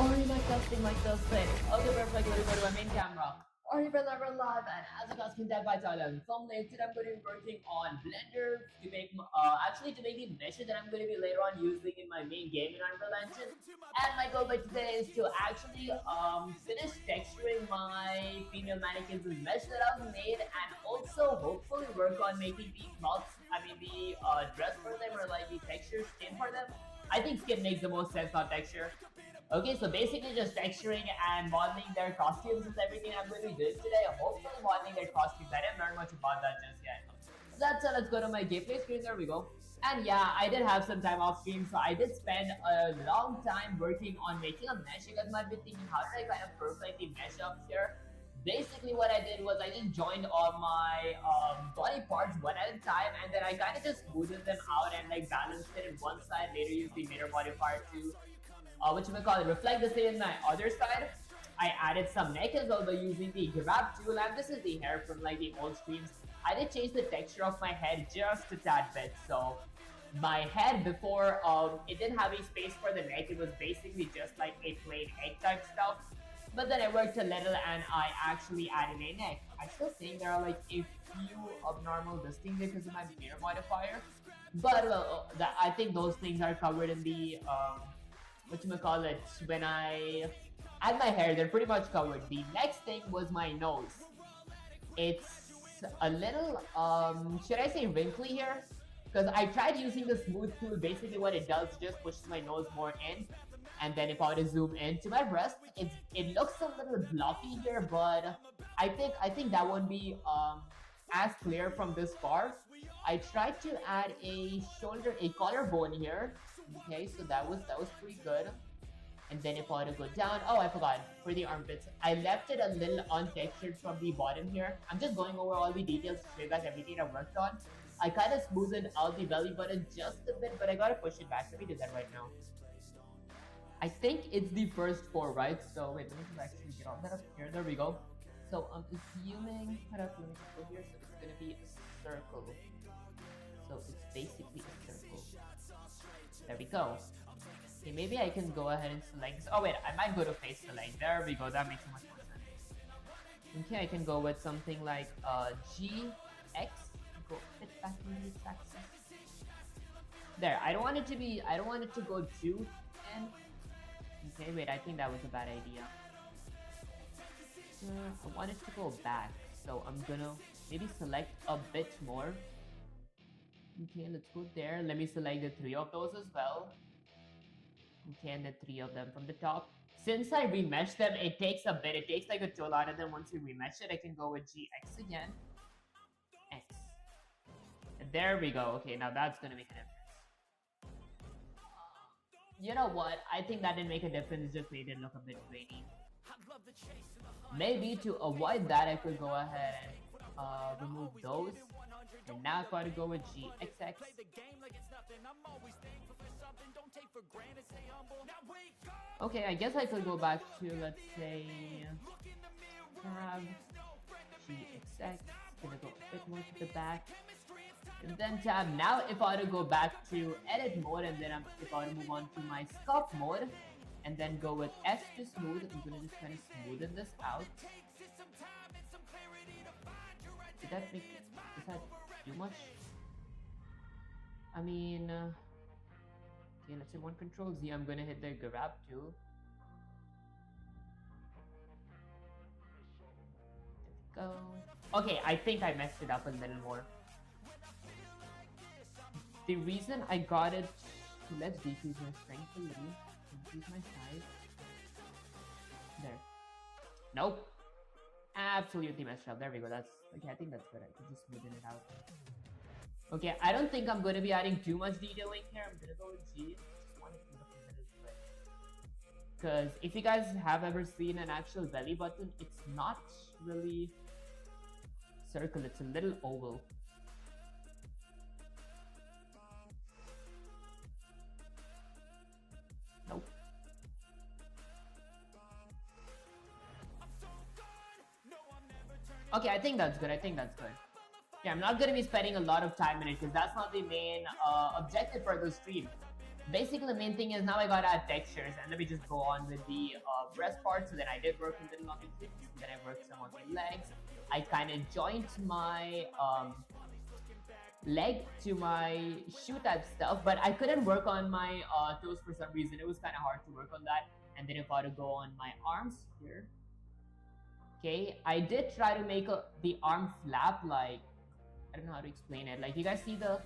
Alright, mic testing. Okay, perfect. Let me go to my main camera. Alright, we're live, and as you guys can tell by title and thumbnail, today I'm going to be working on Blender to make, actually to make the measure that I'm going to be later on using in my main game in Unreal Engine. And my goal by today is to actually finish texturing my female mannequins mesh that I've made, and also hopefully work on making the clothes, the dress for them, or like the texture skin for them. I think skin makes the most sense, not texture. Okay, so basically just texturing and modeling their costumes is everything I'm going to be doing today. Hopefully modeling their costumes. I didn't learn much about that just yet. So that's it. Let's go to my gameplay screen. There we go. And yeah, I did have some time off stream, so I did spend a long time working on making a mesh. You guys might be thinking, how did I kind of perfectly mesh up here? Basically what I did was I just joined all my body parts one at a time, and then I kind of just smoothed them out and like balanced it in one side, later used the mirror modifier to reflect the same in my other side. I added some neck as well by using the grab tool, and this is the hair from like the old streams. I did change the texture of my head just a tad bit. So my head before, it didn't have a space for the neck. It was basically just like a plain egg type stuff. But then I worked a little and I actually added a neck. I still think there are like a few abnormal things because of my mirror modifier. But well, I think those things are covered in the when I add my hair, they're pretty much covered. The next thing was my nose. It's a little should I say wrinkly here, because I tried using the smooth tool. Basically what it does just pushes my nose more in, and then if I were to zoom in to my breast, it looks a little blocky here, but I think that won't be as clear from this far. I tried to add a collarbone here. Okay, so that was pretty good. And then if I were to go down, oh, I forgot, for the armpits, I left it a little untextured from the bottom here. I'm just going over all the details to show you guys everything I worked on. I kind of smoothed out the belly button just a bit, but I gotta push it back. Let me do that right now. I think it's the first four, right? So wait, let me just actually get all that up here. There we go. So I'm assuming, let me go here. So it's gonna be a circle. So it's basically a circle. There we go. Okay, maybe I can go ahead and select this. Oh wait, I might go to face select. There we go. That makes so much more sense. Okay, I can go with something like GX. Go fit back in the axis. There. I don't want it to go too thin. Okay, wait. I think that was a bad idea. I want it to go back, so I'm gonna maybe select a bit more. Okay, let's go there. Let me select the three of those as well. Okay, and the three of them from the top. Since I remeshed them, it takes a bit. It takes like a tool out of them. Once you remesh it, I can go with GX again. X. And there we go. Okay, now that's gonna make a difference. You know what? I think that didn't make a difference. It just made it look a bit grainy. Maybe to avoid that, I could go ahead and remove those. And now if I to go with GXX. Okay, I guess I could go back to, let's say, tab GXX. Gonna go a bit more to the back. And then tab. Now if I were to go back to edit mode, and then if I were to move on to my sculpt mode, and then go with S to smooth, I'm gonna just kind of smoothen this out. Is that too much? I mean, okay, let's say one Control Z. I'm gonna hit the grab tool. There we go. Okay, I think I messed it up a little more. The reason I got it, let's decrease my strength a little, increase my size. There. Nope. Absolutely messed up. There we go. That's okay. I think that's good. I can just smoothen it out. Okay, I don't think I'm going to be adding too much detailing here. I'm going to go with G. Just want it to look a little bit. Because if you guys have ever seen an actual belly button, it's not really circle. It's a little oval. Nope. Okay, I think that's good. Yeah, I'm not going to be spending a lot of time in it because that's not the main objective for the stream. Basically, the main thing is now I gotta add textures, and let me just go on with the breast part. So then I did work a little on the hips, then I worked some on the legs. I kind of joined my leg to my shoe type stuff, but I couldn't work on my toes for some reason. It was kind of hard to work on that. And then I gotta go on my arms here. Okay, I did try to make the arm flap, like, I don't know how to explain it. Like, you guys see the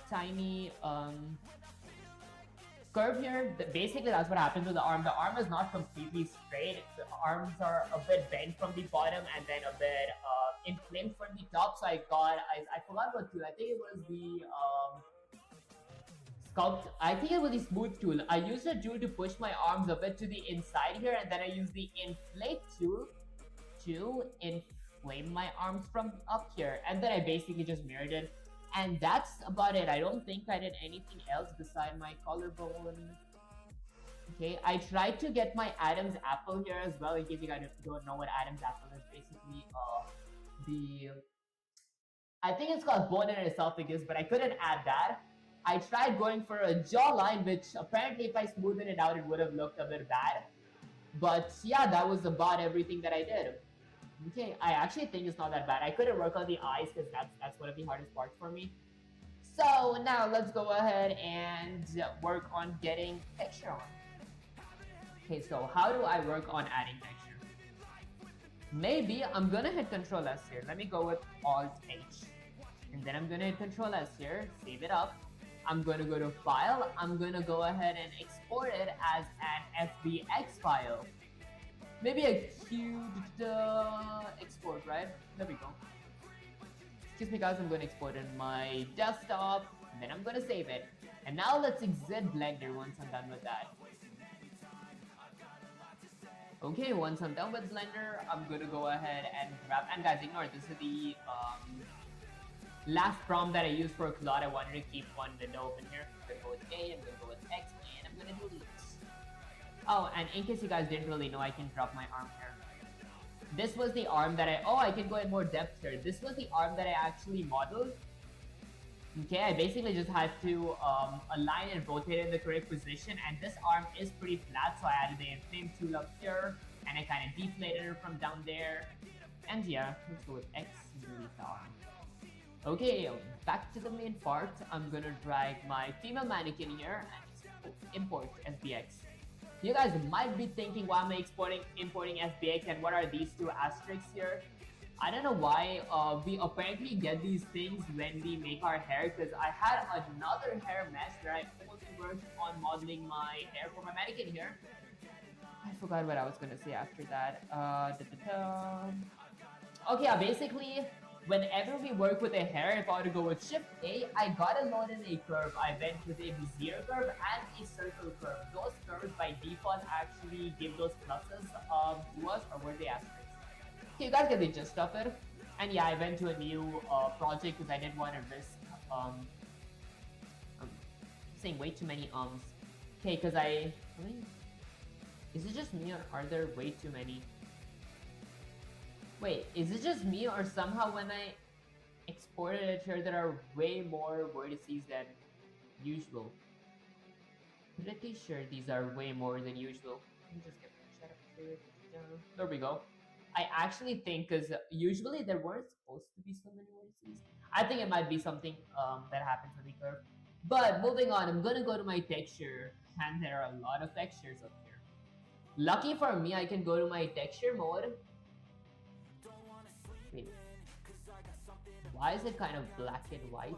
tiny curve here? Basically, that's what happens with the arm. The arm is not completely straight. The arms are a bit bent from the bottom and then a bit inflamed from the top. So I forgot what tool. I think it was the sculpt. I think it was the smooth tool. I used a tool to push my arms a bit to the inside here, and then I used the inflate tool to inflame my arms from up here, and then I basically just mirrored it, and that's about it. I don't think I did anything else beside my collarbone. Okay, I tried to get my Adam's apple here as well, in case you guys don't know what Adam's apple is. Basically, the I think it's called bone in esophagus, but I couldn't add that. I tried going for a jawline, which apparently if I smoothed it out, it would have looked a bit bad. But yeah, that was about everything that I did. Okay, I actually think it's not that bad. I couldn't work on the eyes because that's one of the hardest parts for me. So now let's go ahead and work on getting texture on. Okay, so how do I work on adding texture? Maybe I'm gonna hit Control S here. Let me go with Alt H. And then I'm gonna hit Control S here, save it up. I'm gonna go to File. I'm gonna go ahead and export it as an FBX file. Maybe a cute export, right? There we go. Excuse me guys, I'm gonna export it in my desktop, and then I'm gonna save it. And now let's exit Blender once I'm done with that. Okay, once I'm done with Blender, I'm gonna go ahead and grab, and guys, ignore this is the last prompt that I used for Claude. I wanted to keep one window open here. I'm gonna go with A, I'm gonna go with X, and I'm gonna delete. Oh, and in case you guys didn't really know, I can drop my arm here. This was the arm that I can go in more depth here. This was the arm that I actually modeled. Okay, I basically just had to align and rotate it in the correct position, and this arm is pretty flat, so I added the inflame tool up here, and I kind of deflated it from down there. And yeah, let's go with X and delete the arm. Okay, back to the main part. I'm gonna drag my female mannequin here and import FBX. You guys might be thinking, why am I importing FBX, and what are these two asterisks here? I don't know why we apparently get these things when we make our hair, because I had another hair mesh where I only worked on modeling my hair for my mannequin here. I forgot what I was gonna say after that. Okay, yeah, basically, whenever we work with a hair, if I were to go with Shift A, I gotta load in a curve. I went with a Bezier curve and a circle curve. Those curves by default actually give those pluses to us, or were they asterisks? Okay, you guys get the gist of it. And yeah, I went to a new project because I didn't want to risk saying way too many ums. Okay, because is it just me, or are there way too many? Wait, is it just me, or somehow when I exported it here, there are way more vertices than usual? Pretty sure these are way more than usual. Let me just get shut up here. There we go. I actually think, because usually there weren't supposed to be so many vertices. I think it might be something that happens with the curve. But moving on, I'm gonna go to my texture, and there are a lot of textures up here. Lucky for me, I can go to my texture mode. Wait, why is it kind of black and white?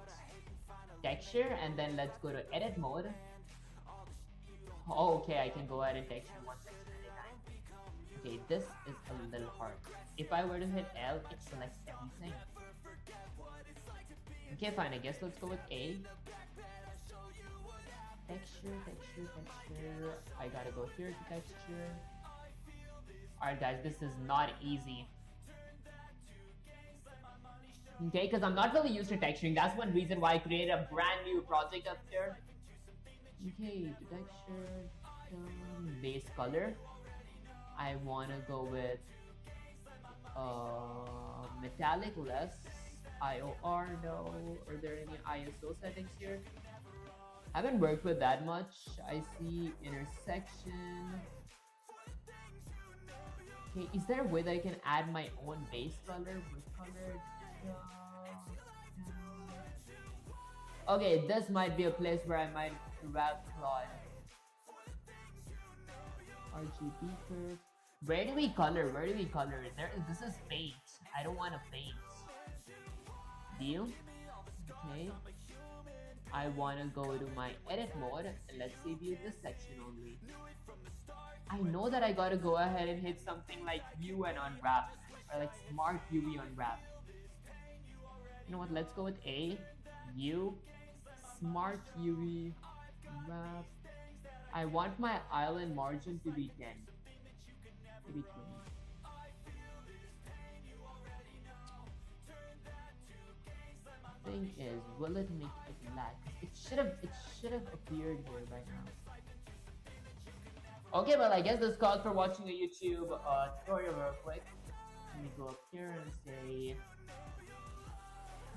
Texture, and then let's go to edit mode. Oh, okay, I can go ahead and texture one section at a time. Okay, this is a little hard. If I were to hit L, it selects everything. Okay, fine, I guess let's go with A. Texture. I gotta go here to texture. Alright guys, this is not easy. Okay, because I'm not really used to texturing. That's one reason why I created a brand new project up here. Okay, texture, base color. I wanna go with metallic less, IOR no. Are there any ISO settings here? Haven't worked with that much. I see intersection. Okay, is there a way that I can add my own base color? What color? Okay, this might be a place where I might route Claude. RGB curve. Where do we color? Where do we color? This is paint. I don't want to paint. Deal? Okay. I want to go to my edit mode and let's see view this section only. I know that I gotta go ahead and hit something like U and unwrap, or like smart UV unwrap. You know what? Let's go with A, U, smart UV wrap. I want my island margin to be 10, maybe 20. Thing is, will it make it lag? It should have appeared here by now. Okay, well I guess this calls for watching a YouTube tutorial real quick. Let me go up here and say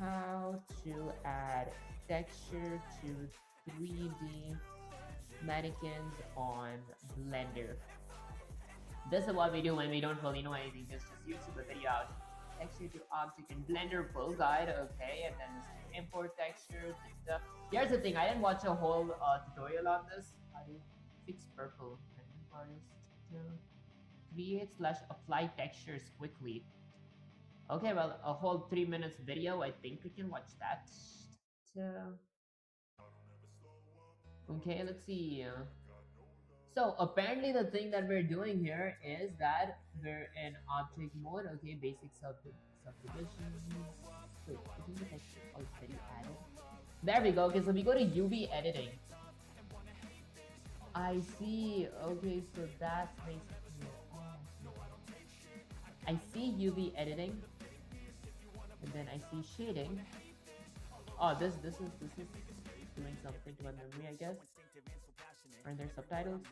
how to add texture to 3D mannequins on Blender. This is what we do when we don't really know anything. Just YouTube a video out. Texture to object in Blender full guide, okay, and then import textures and stuff. Here's the thing, I didn't watch a whole tutorial on this. How do you fix purple? Create/apply textures quickly. Okay, well, a whole 3 minutes video. I think we can watch that. Okay, let's see. So apparently the thing that we're doing here is that we're in object mode. Okay, basic subdivisions. Wait, isn't the texture already added? There we go. Okay, so we go to UV editing. I see. Okay, so that's basically it. I see UV editing, and then I see shading. Oh, this is doing something to my memory, I guess. Are there subtitles?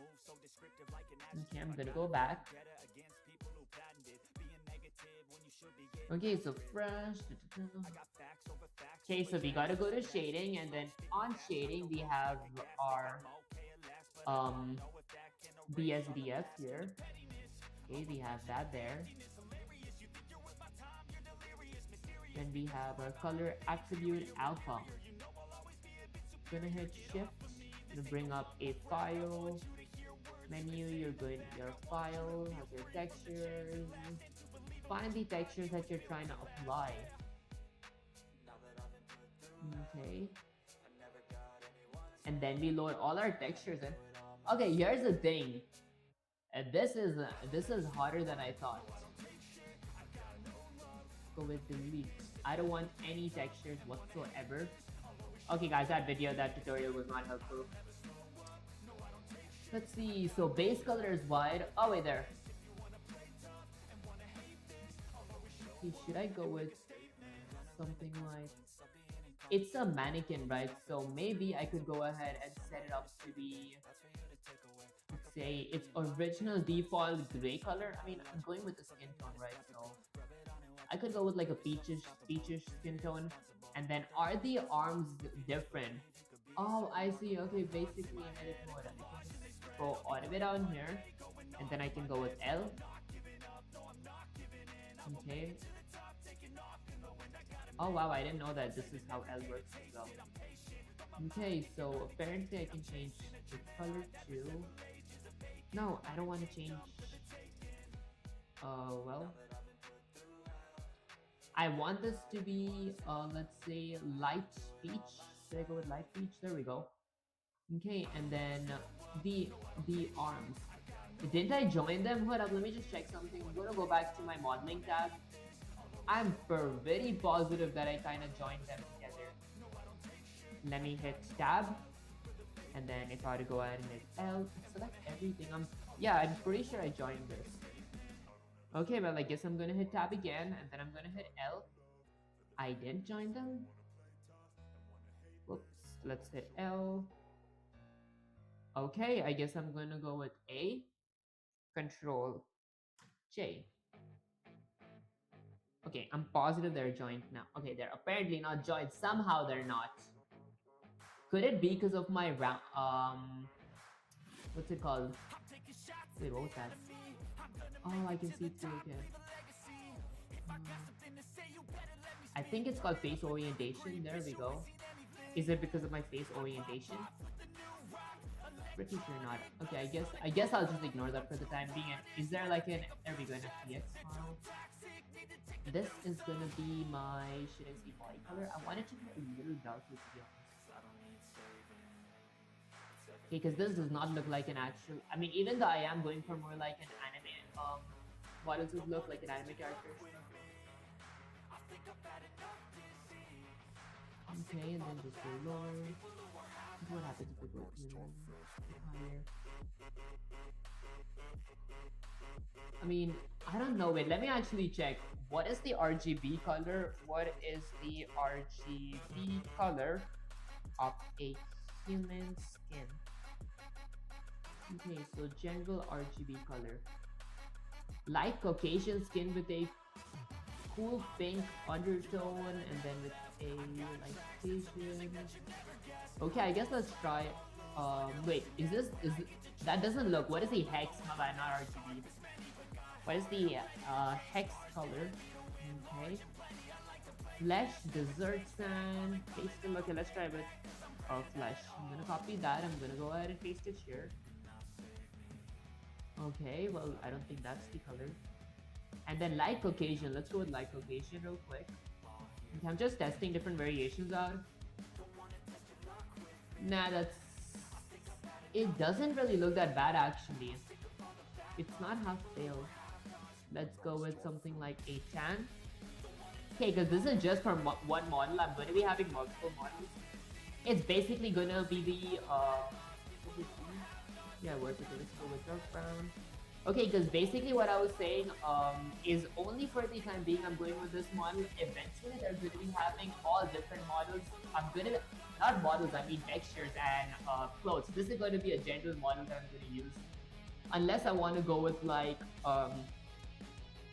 Okay, I'm gonna go back. Okay, so fresh. Okay, so we gotta go to shading, and then on shading we have our BSDF here. Okay, we have that there. Then we have our color attribute alpha. Gonna hit shift to bring up a file menu. You're going to your file, has your textures. Find the textures that you're trying to apply. Okay. And then we load all our textures in. Okay, here's the thing. This is harder than I thought. Go with delete. I don't want any textures whatsoever. Okay guys, that tutorial was not helpful. Let's see, so base color is wide. Oh wait, there. Okay, should I go with something like... It's a mannequin, right? So maybe I could go ahead and set it up to be... Let's say its original default gray color. I mean, I'm going with the skin tone, right? So I could go with like a peachish skin tone. And then are the arms different? Oh, I see. Okay, basically in edit mode, I can just go all the way down here, and then I can go with L. Okay. Oh wow, I didn't know that this is how L works as well. Okay, so apparently I can change the color to... No, I don't want to change... well... I want this to be, let's say, light peach. Should I go with light peach? There we go. Okay, and then the arms. Didn't I join them? Hold up, let me just check something. I'm gonna go back to my modeling tab. I'm very positive that I kind of joined them together. Let me hit tab. And then if I were to go ahead and hit L, select everything. I'm pretty sure I joined this. Okay, well, I guess I'm gonna hit tab again, and then I'm gonna hit L. I didn't join them. Whoops, let's hit L. Okay, I guess I'm gonna go with A, Control J. Okay, I'm positive they're joined now. Okay, they're apparently not joined. Somehow they're not. Could it be because of my round what's it called? Wait, what was that? Oh, I can see it too. Okay. I think it's called face orientation. There we go. Is it because of my face orientation? Pretty sure not. Okay, I guess I'll just ignore that for the time being. And is there like an there we go an FTX file? This is gonna be my should I say body color? I want it to be a little darker to be honest. Okay, because this does not look like an actual. I mean, even though I am going for more like an anime, models would look like an anime character. Okay, and then just go lower. What happens if we go higher? I mean, I don't know. Wait, let me actually check. What is the RGB color? What is the RGB color of a human skin? Okay, so general RGB color. Light Caucasian skin with a cool pink undertone and then with a light Caucasian. Okay, I guess let's try. Wait, that doesn't look. What is the hex? My bad, not RGB. What is the hex color? Okay. Flesh, dessert sand, paste it. Okay, let's try with flesh. I'm gonna copy that. I'm gonna go ahead and paste it here. Okay, well, I don't think that's the color. And then light Caucasian. Let's go with light Caucasian real quick. Okay, I'm just testing different variations out. Nah, that's... It doesn't really look that bad actually. It's not half pale. Let's go with something like a tan. Okay, because this is just for one model. I'm going to be having multiple models. It's basically going to be the... yeah, where's it? Let's go with dark brown. Okay, because basically what I was saying is only for the time being I'm going with this model. Eventually they're going to be having all different models. I'm going to... Not models, I mean textures and clothes. This is going to be a general model that I'm going to use. Unless I want to go with like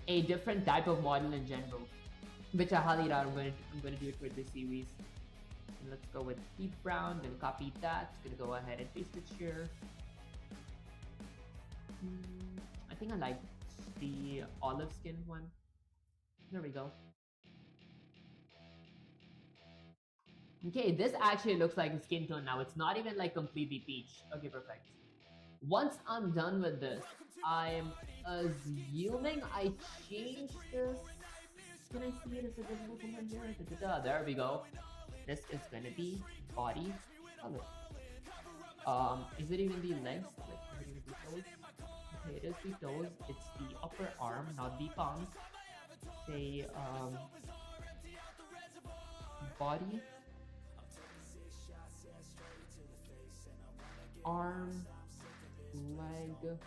a different type of model in general. Which I highly doubt I'm going to do it for this series. And let's go with deep brown, then copy that. Gonna go ahead and paste it here. I think I like the olive skin one. There we go. Okay, this actually looks like a skin tone now. It's not even like completely peach. Okay, perfect. Once I'm done with this, I'm assuming I changed this. Can I see it? Is it visible from here? There we go. This is gonna be body color. Is it even the legs? Like, is it even the toes? Okay, it is the toes. It's the upper arm, not the palm. Say, body. Arm. Leg.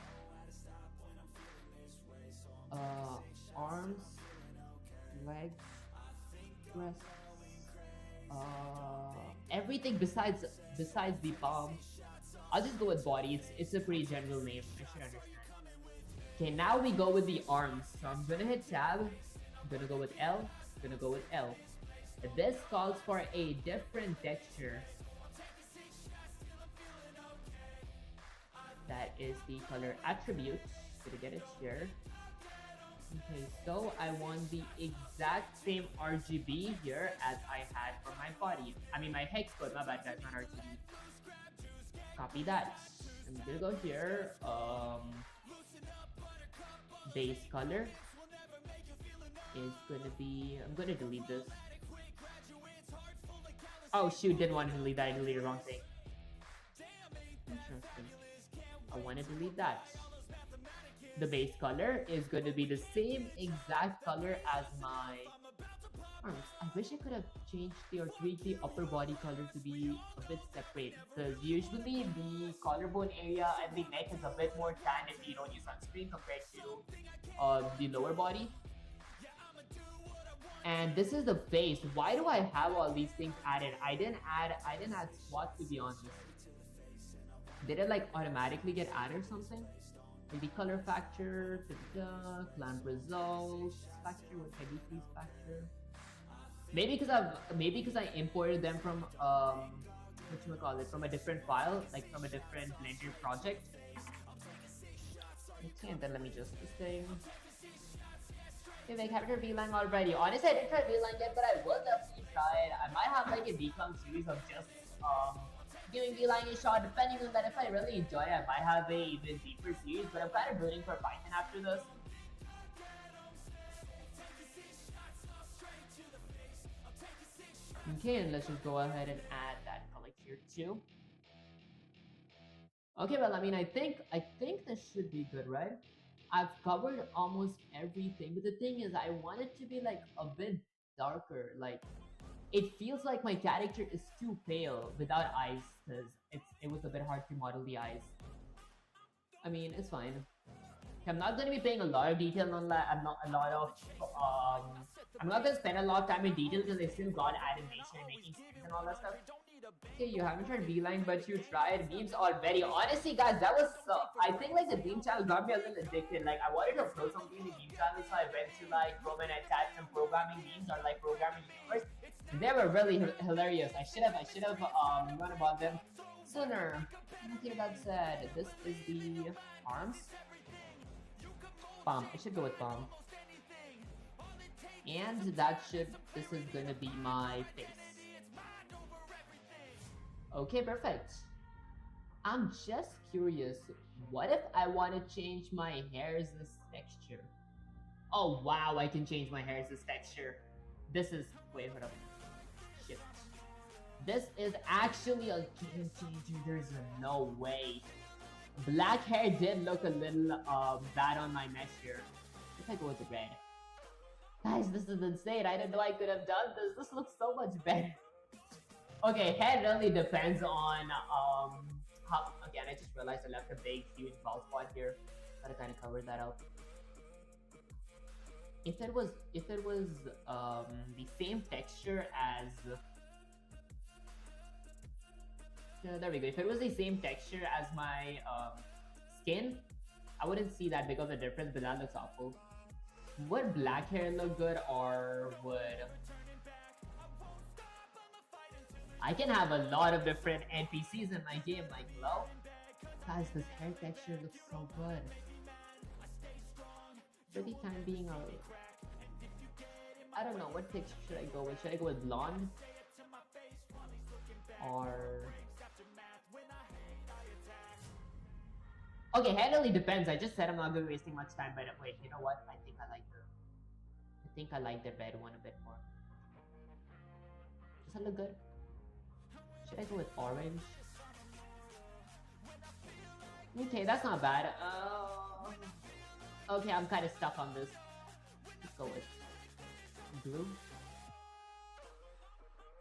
Arms. Legs. Breast. Everything besides the palm. I'll just go with body. It's a pretty general name. I should understand. Okay, now we go with the arms. So I'm gonna hit tab. I'm gonna go with L. I'm gonna go with L. This calls for a different texture. That is the color attributes. Gonna get it here. Okay, so I want the exact same RGB here as I had for my body. I mean my hex code, my bad, that's not RGB. Copy that. I'm gonna go here. Base color is gonna be... I'm gonna delete this. Oh shoot, didn't want to delete that, I deleted the wrong thing. Interesting. I want to delete that. The base color is going to be the same exact color as my arms. I wish I could have changed or tweaked the upper body color to be a bit separate, because usually the collarbone area and the neck is a bit more tan if you don't use sunscreen compared to the lower body. And this is the face. Why do I have all these things added? I didn't add SWAT, to be honest. Did it like automatically get added or something? Maybe color factor, clamp results, factor, what can I decrease factor? Maybe because I imported them from whatchamacallit, from a different file, like from a different Blender project. Okay, and then let me just this thing. Okay, like haven't tried VLang already. Honestly, I didn't try VLang yet, but I will definitely try it. I might have like a decom series of just giving VLang a shot. Depending on that, if I really enjoy it, I might have a even deeper series. But I'm kind of rooting for Python after this. Okay, and let's just go ahead and add that color here too. Okay, well, I mean, I think this should be good, right? I've covered almost everything, but the thing is, I want it to be like a bit darker. Like, it feels like my character is too pale without eyes, because it was a bit hard to model the eyes. I mean, it's fine. I'm not going to be paying a lot of detail on that. I'm not going to spend a lot of time in detail because I still got animation and making scenes and all that stuff. Okay, you haven't tried VLine, but you tried memes already. Honestly, guys, that was I think like the meme channel got me a little addicted. Like, I wanted to upload something in the meme channel, so I went to like Chrome and I typed some programming memes or like programming universe. They were really hilarious. I should have known about them sooner. Okay, that said, this is the arms. Bomb. I should go with bomb. And this is gonna be my face. Okay, perfect. I'm just curious, what if I want to change my hair's texture? Oh wow, I can change my hair's texture. This is, wait, hold up. Shit. This is actually a game changer, there's no way. Black hair did look a little bad on my mesh here. If I go with the red. Guys, this is insane. I didn't know I could have done this. This looks so much better. Okay, hair really depends on how. Again, I just realized I left a big, huge bald spot here. Gotta kind of cover that up. If it was the same texture as. There we go. If it was the same texture as my skin, I wouldn't see that big of a difference, but that looks awful. Would black hair look good, or would... I can have a lot of different NPCs in my game, like, hello? Guys, this hair texture looks so good. For the time being, I don't know, what texture should I go with? Should I go with blonde? Or... Okay, hair really depends. I just said I'm not gonna be wasting much time, but wait, you know what? I think I like the red one a bit more. Does that look good? Should I go with orange? Okay, that's not bad. Okay, I'm kind of stuck on this. Let's go with blue.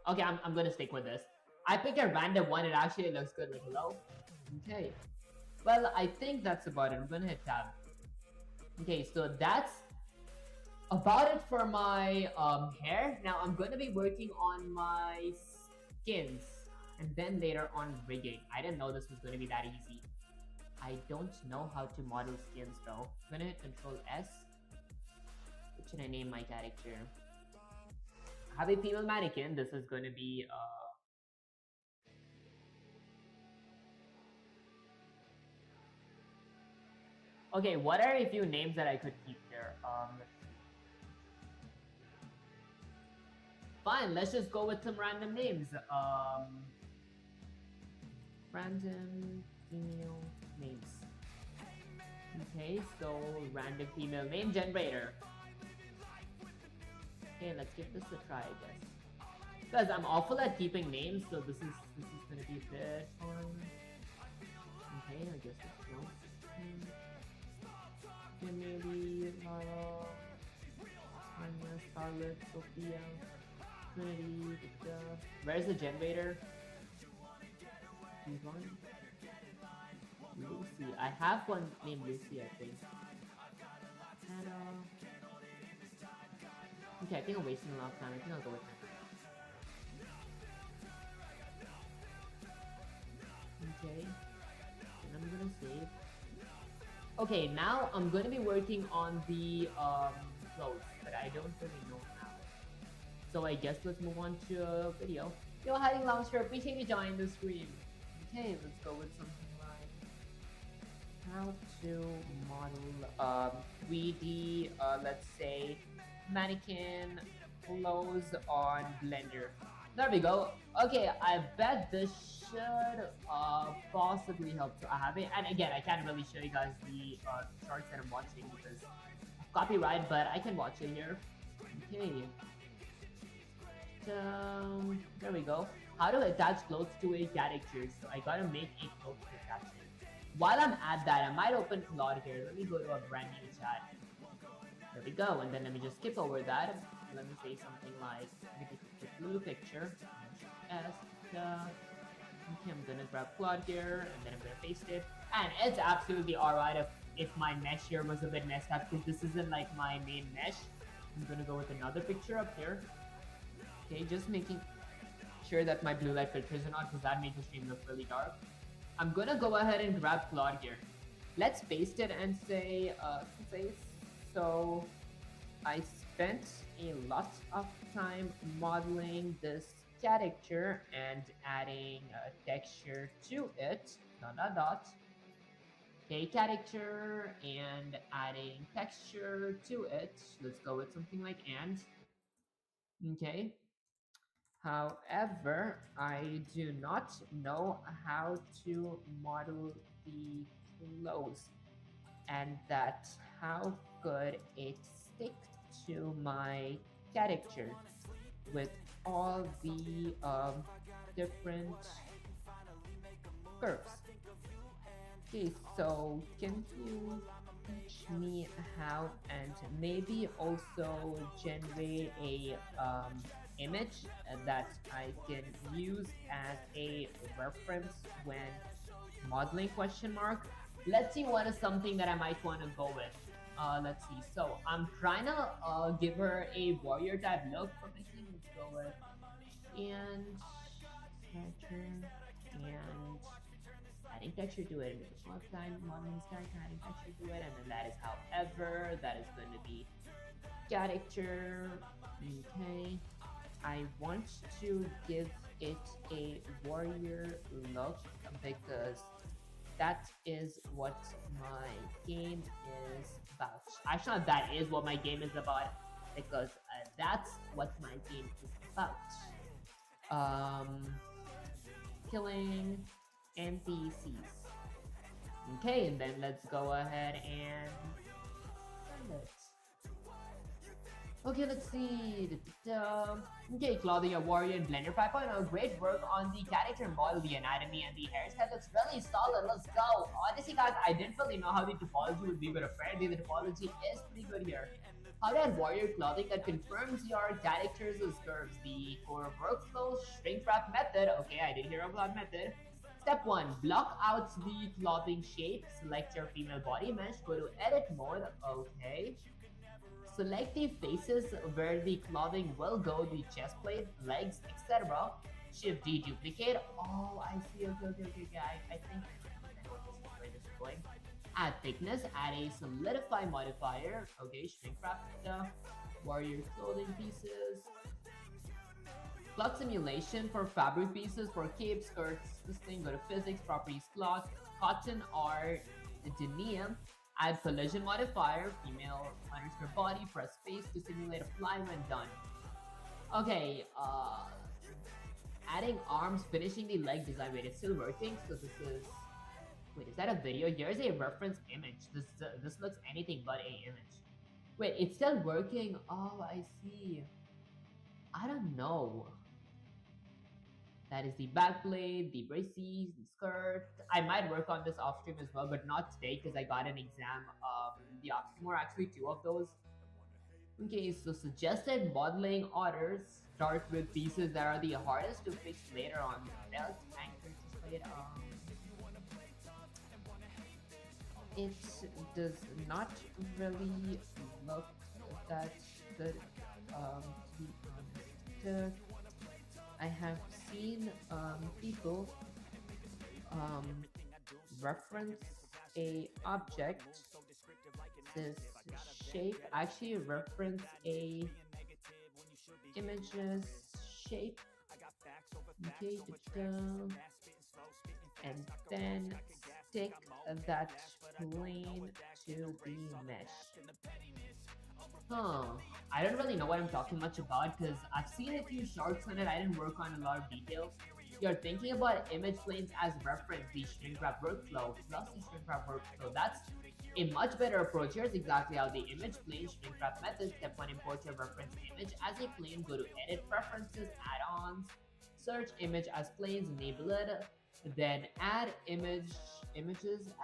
Okay, I'm gonna stick with this. I picked a random one. It actually looks good. Like, hello? Okay. Well, I think that's about it. I'm gonna hit tab. Okay, so that's about it for my hair. Now I'm gonna be working on my skins, and then later on rigging. I didn't know this was gonna be that easy. I don't know how to model skins though. I'm gonna hit Control S. What should I name my character? I have a female mannequin. This is gonna be okay, what are a few names that I could keep here? Fine, let's just go with some random names. Random female names. Okay, so random female name generator. Okay, let's give this a try, I guess. Because I'm awful at keeping names, so this is gonna be a bit fun. Okay, I guess let's go. Okay, maybe Lara, Anya, Scarlet, Sophia, Trinity, Victor. Where's the generator? One. Lucy. I have one named Lucy, I think. Hannah. Okay, I think I'm wasting a lot of time. I think I'll go with her. Okay. And I'm gonna save. Okay, now I'm gonna be working on the clothes, but I don't really know how. So I guess let's move on to a video. Yo, hiding launcher, appreciate you joining the stream. Okay, let's go with something like how to model 3D, let's say, mannequin clothes on Blender. There we go. Okay, I bet this should possibly help. So I have it, and again, I can't really show you guys the charts that I'm watching because of copyright, but I can watch it here. Okay, there we go. How to attach clothes to a character. So I gotta make a clothes to attach it. While I'm at that, I might open Claude here. Let me go to a brand new chat. There we go. And then let me just skip over that. Let me say something like, let me take a quick little picture. S, okay, I'm gonna grab Claude here, and then I'm gonna paste it. And it's absolutely alright if my mesh here was a bit messed up, because this isn't like my main mesh. I'm gonna go with another picture up here. Okay, just making sure that my blue light filters are not, because that makes the stream look really dark. I'm gonna go ahead and grab Claude here. Let's paste it and say, so I spent a lot of time modeling this character and adding a texture to it, dot dot dot. Okay, character and adding texture to it. Let's go with something like and. Okay. However, I do not know how to model the clothes, and that how could it stick to my character with all the different curves. Okay, so can you teach me how, and maybe also generate a image that I can use as a reference when modeling question mark? Let's see what is something that I might want to go with. Let's see. So I'm trying to give her a warrior type look for my team. Let's go with and character and adding texture to it. Make a small time modeling sky, adding texture to it, and then that is however that is going to be character. Okay. I want to give it a warrior look because that is what my game is about. Actually, that is what my game is about because that's what my game is about. Um, killing NPCs. Okay, and then let's go ahead and send it. Okay, let's see. Okay, clothing a warrior in Blender 5.0. Great work on the character model, the anatomy, and the hairstyle. Looks really solid. Let's go. Honestly, guys, I didn't really know how the topology would be, but apparently the topology is pretty good here. How to add warrior clothing that confirms your character's curves. The core workflow shrink wrap method. Okay, I did hear about method. Step 1. Block out the clothing shape. Select your female body mesh. Go to edit mode. Okay. Select the faces where the clothing will go, the chest plate, legs, etc. Shift D duplicate. Oh, I see. Okay. I think I know where this is going. Add thickness, add a solidify modifier. Okay, shrink wrap the warrior clothing pieces. Cloth simulation for fabric pieces for cape, skirts. This thing, go to physics, properties, cloth, cotton or denim. Add collision modifier, female underscore body, press space to simulate a fly when done. Okay, adding arms, finishing the leg design. Wait, it's still working. So this is, wait, is that a video? Here's a reference image. This looks anything but a image. Wait, it's still working. Oh, I see. I don't know. That is the back blade, the braces, the skirt. I might work on this off stream as well, but not today because I got an exam. The Oxmore, actually two of those. Okay, so suggested modeling orders start with pieces that are the hardest to fix later on. Belt, anchor, plate. It does not really look that good. To be honest. I have seen people reference a object, this shape, actually reference a image's shape Okay, and then stick that plane to the mesh. Huh. I don't really know what I'm talking much about because I've seen a few shorts on it. I didn't work on a lot of details. You're thinking about image planes as reference, the shrink wrap workflow plus the shrink wrap workflow. That's a much better approach. Here's exactly how the image plane shrink wrap method. Step 1, import your reference image as a plane. Go to edit preferences, add-ons, search image as planes, enable it. Then add images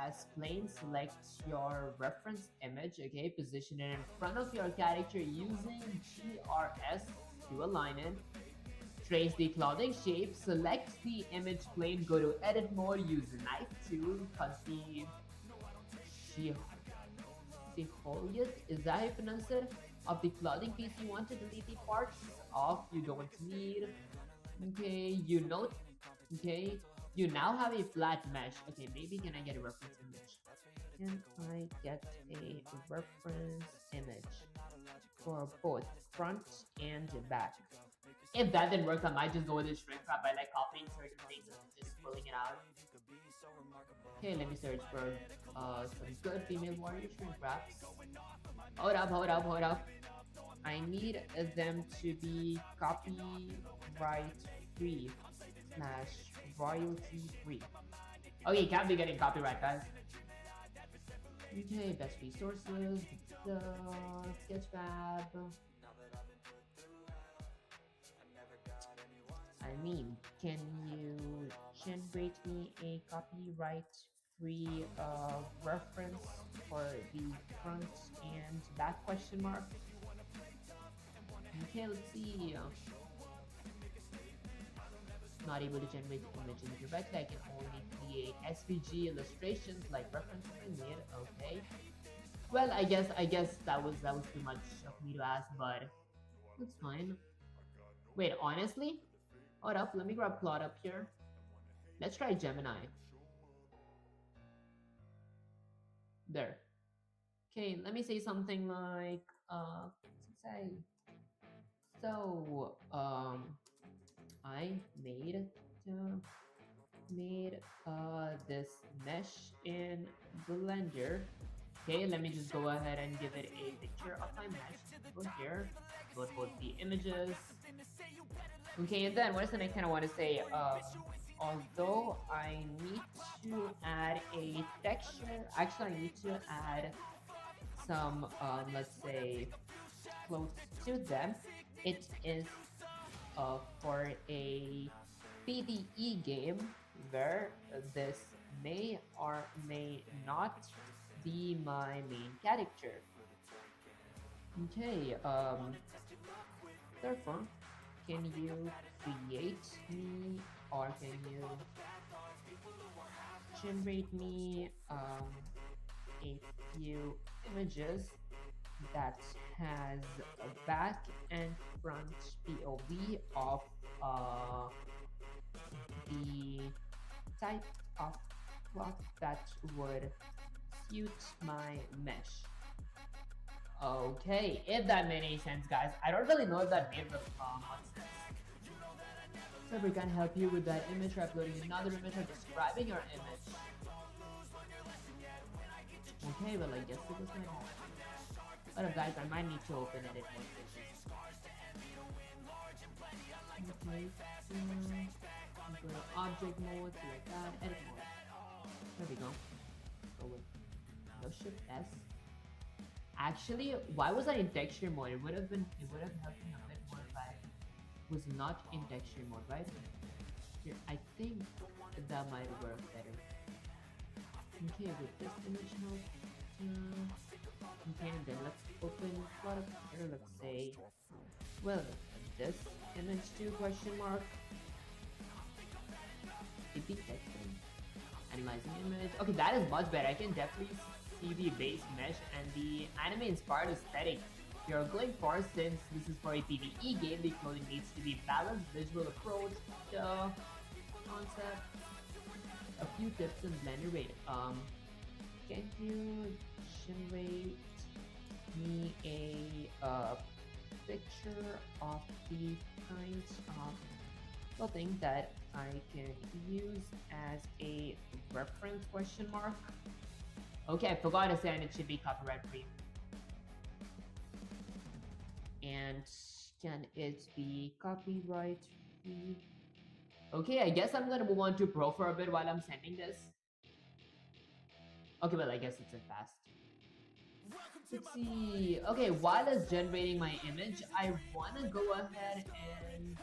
as planes. Select your reference image, okay, position it in front of your character using GRS to align it. Trace the clothing shape, select the image plane, go to edit mode, use the knife tool, cut the Siholiet, is that how you pronounce it? Of the clothing piece you want to delete the parts of you don't need. Okay, you note. Okay, you now have a flat mesh. Okay, maybe can I get a reference image? Can I get a reference image for both front and back? If that didn't work, I might just go with the shrink wrap by like copying certain things and just pulling it out. Okay, let me search for some good female warrior shrink wraps. Hold up, hold up, hold up. I need them to be copyright free / royalty free. Okay, can't be getting copyright, guys. Okay, best resources, the Sketchfab. I mean, can you generate me a copyright free reference for the front and back question mark? Okay, let's see. Not able to generate images directly. I can only create SVG illustrations like reference made. Okay. Well, I guess that was too much of me to ask, but that's fine. Wait, honestly, hold up. Let me grab plot up here. Let's try Gemini. There. Okay, let me say something like say. So I made this mesh in Blender. Okay, let me just go ahead and give it a picture of my mesh. Go here, go to both the images. Okay, and then what is the next thing I want to say? Although I need to add a texture, actually I need to add some, let's say, close to them. It is for a PvE game where this may or may not be my main character. Okay, therefore, can you create me or can you generate me a few images that has a back and front POV of the type of cloth that would suit my mesh. Okay, if that made any sense, guys. I don't really know if that made much sense. So if we can help you with that image, or uploading another image, or describing your image. Okay, well I guess it was my home. But guys, I might need to open edit mode. Okay, go to object mode, select that, edit mode. There we go. Go with no shift S. Actually, why was I in texture mode? It would have helped me a bit more if I was not in texture mode, right? Here, I think that might work better. Okay, with this image now. Okay, and then let's open what up here. Let's say, well, this image too question mark. It be texting. Analyzing image. Okay, that is much better. I can definitely see the base mesh and the anime inspired aesthetic you're going for. Since this is for a PvE game, the clothing needs to be balanced visual approach, the concept. A few tips in Blender. Wait, can you generate me a picture of the kinds of something that I can use as a reference question mark. Okay, I forgot to say, and it should be copyright free. And can it be copyright free? Okay, I guess I'm gonna move on to Pro for a bit while I'm sending this. Okay, well, I guess it's in fast. Let's see. Okay, while it's generating my image, I wanna go ahead and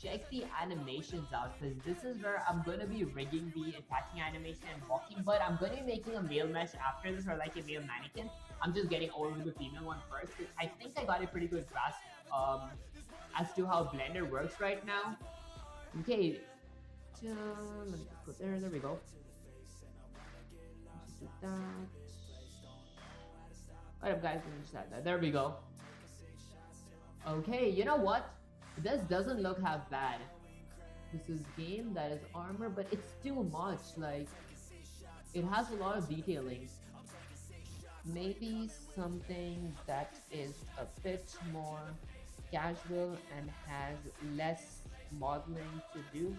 check the animations out, because this is where I'm gonna be rigging the attaching animation and walking, but I'm gonna be making a male mesh after this, or like a male mannequin. I'm just getting over the female one first, because I think I got a pretty good grasp as to how Blender works right now. Okay, let me just put there we go. Just do that. What up, guys? Let me just add that. There we go. Okay, you know what? This doesn't look half bad. This is game that is armor, but it's too much. Like, it has a lot of detailing. Maybe something that is a bit more casual and has less modeling to do.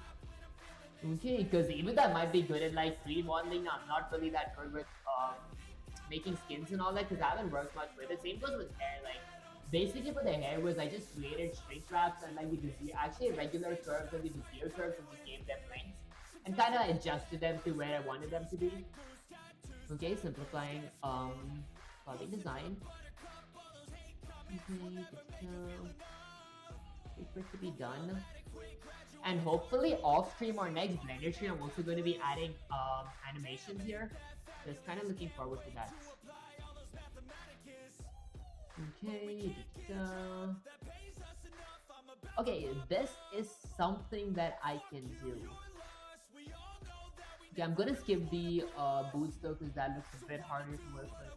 Okay, because even that might be good at like 3D modeling. I'm not really that good with making skins and all that, because I haven't worked much with it. Same goes with hair. Like, basically for the hair was I just created shrink wraps and like the bezier, actually regular curves and the bezier curves, and just gave them lengths and kind of adjusted them to where I wanted them to be. Okay, simplifying clothing design. Okay, wait for it to be done. And hopefully off stream or next Blender stream, I'm also going to be adding animations here. Just kind of looking forward to that. Okay, okay, this is something that I can do. Okay, I'm gonna skip the boots though, because that looks a bit harder to work with.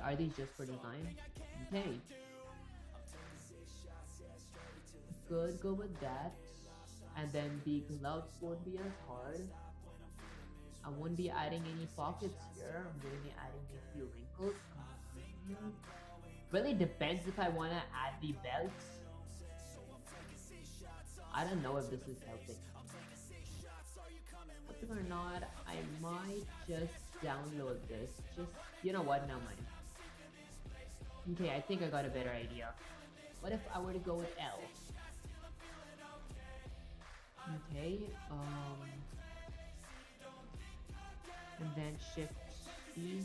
Are these just for design? Okay. Could go with that. And then the gloves won't be as hard. I won't be adding any pockets here. I'm going to be adding a few wrinkles. Really depends if I want to add the belts. I don't know if this is helping. Or not, I might just download this. Just, you know what, never mind. Okay, I think I got a better idea. What if I were to go with L? Okay, and then shift E.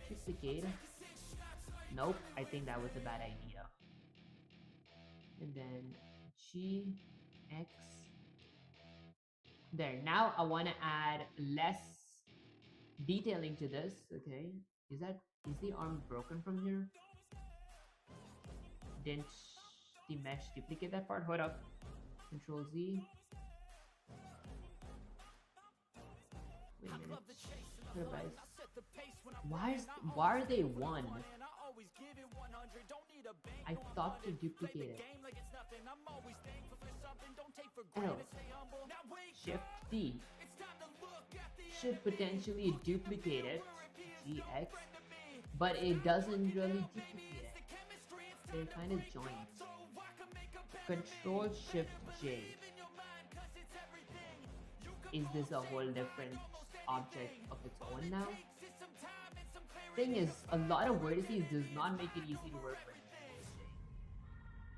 Duplicate. Nope, I think that was a bad idea. And then G, X. There, now I want to add less detailing to this. Okay, is the arm broken from here? Didn't the mesh duplicate that part? Hold up. Control Z. Wait a minute. What up, guys? Why are they one? I thought to duplicate it. L. Shift D. Should potentially duplicate it. GX. But it doesn't really duplicate it. They're kind of joined. Control Shift J. Is this a whole different object of its own now? Thing is, a lot of vertices does not make it easy to work with.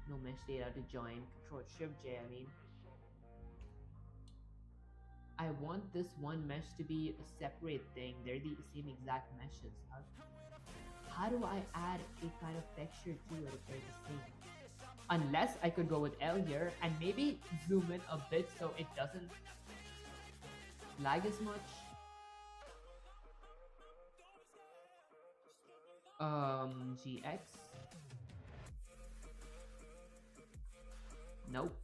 No mesh data to join. Control Shift J, I mean. I want this one mesh to be a separate thing. They're the same exact meshes. How do I add a kind of texture to it if they're the same? Unless I could go with L here and maybe zoom in a bit so it doesn't lag as much. GX. Nope.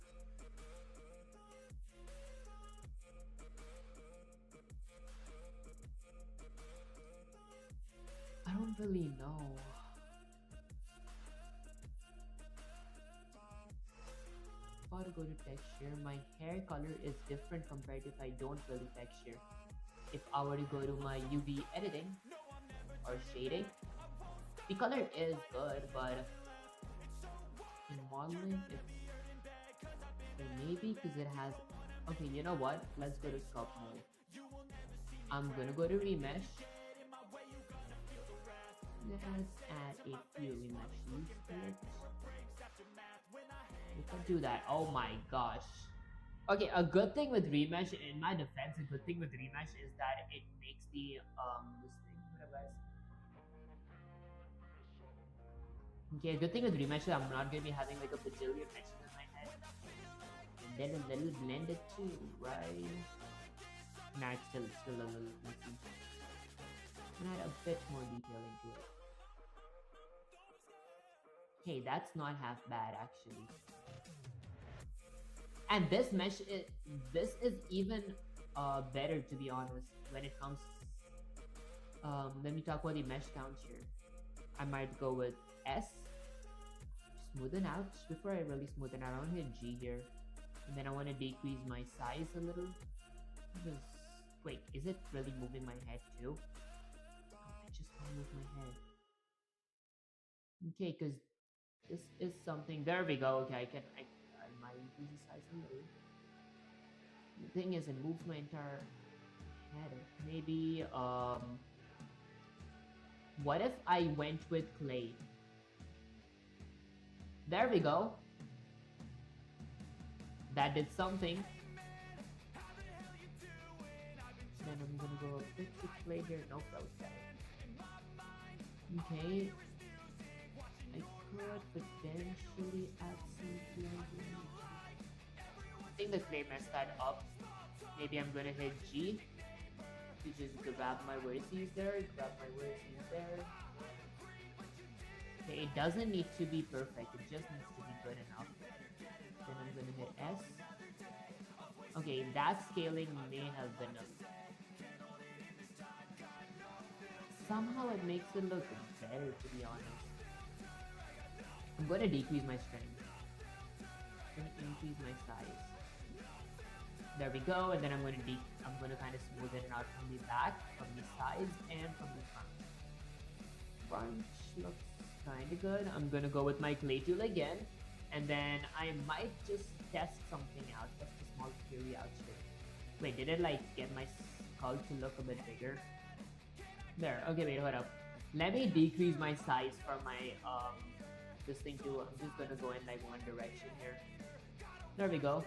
I don't really know. If I were to go to texture, my hair color is different compared to if I don't go to texture. If I were to go to my UV editing or shading, The color is good, but in modeling, it's okay, maybe because it has. Okay, you know what? Let's go to sculpt mode. I'm gonna go to remesh. Let's add a few remeshes to it. We can do that. Oh my gosh. Okay, a good thing with remesh, in my defense, a good thing with remesh is that it makes the this thing. What guys? Okay, a good thing with remesh is I'm not gonna be having like a bajillion meshes in my head, and then a little blended too, right? Nah, it's still a little messy. And add a bit more detail into it. Hey, that's not half bad actually. And this is even better to be honest when it comes. Let me talk about the mesh count here. I might go with S, smoothen out. Before I really smoothen out, I want to hit G here, and then I want to decrease my size a little. Because, wait, is it really moving my head too? Oh, I just can't move my head. Okay, because this is something. There we go. Okay, I might increase the size a little. The thing is, it moves my entire head. Maybe what if I went with clay? There we go. That did something. Then I'm gonna go a bit with clay here. Nope, that was better. Okay. I could potentially add some clay. I think the clay messed that up. Maybe I'm gonna hit G to just grab my vertices there, grab my vertices there. Okay, it doesn't need to be perfect, it just needs to be good enough. Then I'm gonna hit S. Okay, that scaling may have been a... Somehow it makes it look better, to be honest. I'm gonna decrease my strength. I'm gonna increase my size. There we go, and then I'm gonna kind of smooth it out from the back, from the sides, and from the front. Front looks kind of good. I'm gonna go with my clay tool again, and then I might just test something out, just a small theory out here. Wait, did it like get my skull to look a bit bigger? There. Okay, wait, hold up. Let me decrease my size for my this thing too. I'm just gonna go in like one direction here. There we go.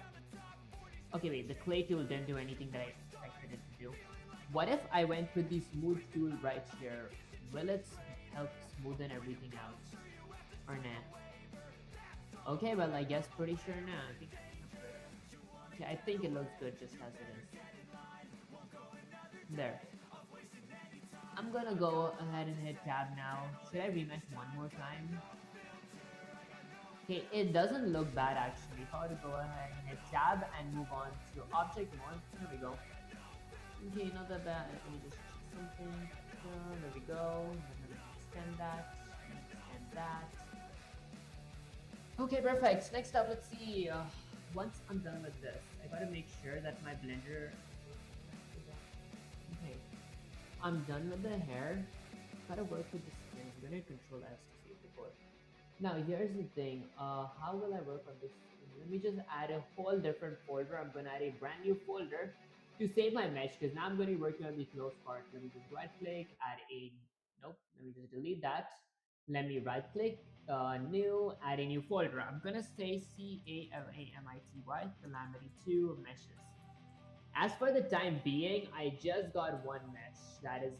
Okay, wait, the clay tool didn't do anything that I expected it to do. What if I went with the smooth tool right here? Will it help smoothen everything out? Or nah? Okay, well, I guess pretty sure nah. I think it looks good just as it is. There. I'm gonna go ahead and hit tab now. Should I remesh one more time? Okay, it doesn't look bad actually. If I were to go ahead and hit tab and move on to object mode, there we go. Okay, not that bad. Let me just check something. There we go. Let me extend that. Extend that. Okay, perfect. Next up, let's see. Once I'm done with this, I gotta make sure that my blender. Okay, I'm done with the hair. Gotta work with the skin. I'm gonna control S to see it before. Now here's the thing, how will I work on this? Let me just add a whole different folder. I'm gonna add a brand new folder to save my mesh because now I'm gonna be working on the close part. Let me just right click, add a, nope, let me just delete that. Let me right click, new, add a new folder. I'm gonna say CALAMITY, Calamity 2 meshes. As for the time being, I just got one mesh. That is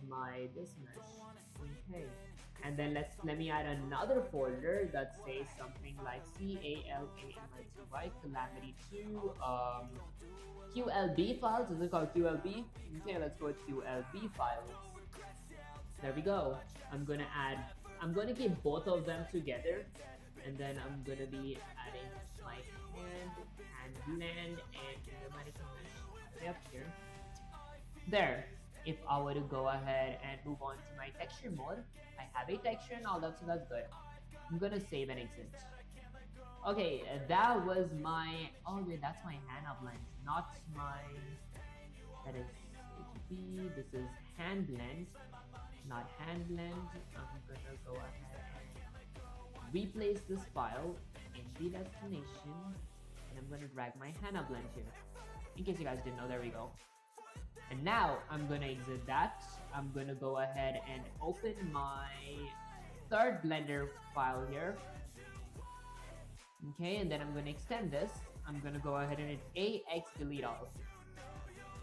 this mesh. Okay. And then let me add another folder that says something like CALAMITY, Calamity 2 QLB files. Is it called QLB? Okay, let's go with QLB files. There we go. I'm gonna keep both of them together, and then I'm gonna be adding my hand blend and mesh up here. There. If I were to go ahead and move on to my texture mode, I have a texture and all that, so that's good. I'm gonna save and exit. Okay, that was my, oh wait, that's my hand blend, not my, that is HB, this is hand blend. not hand blend. I'm gonna go ahead and replace this file in the destination, and I'm gonna drag my Hana blend here. In case you guys didn't know, there we go. And now I'm gonna exit that. I'm gonna go ahead and open my third Blender file here. Okay, and then I'm gonna extend this. I'm gonna go ahead and hit AX delete all.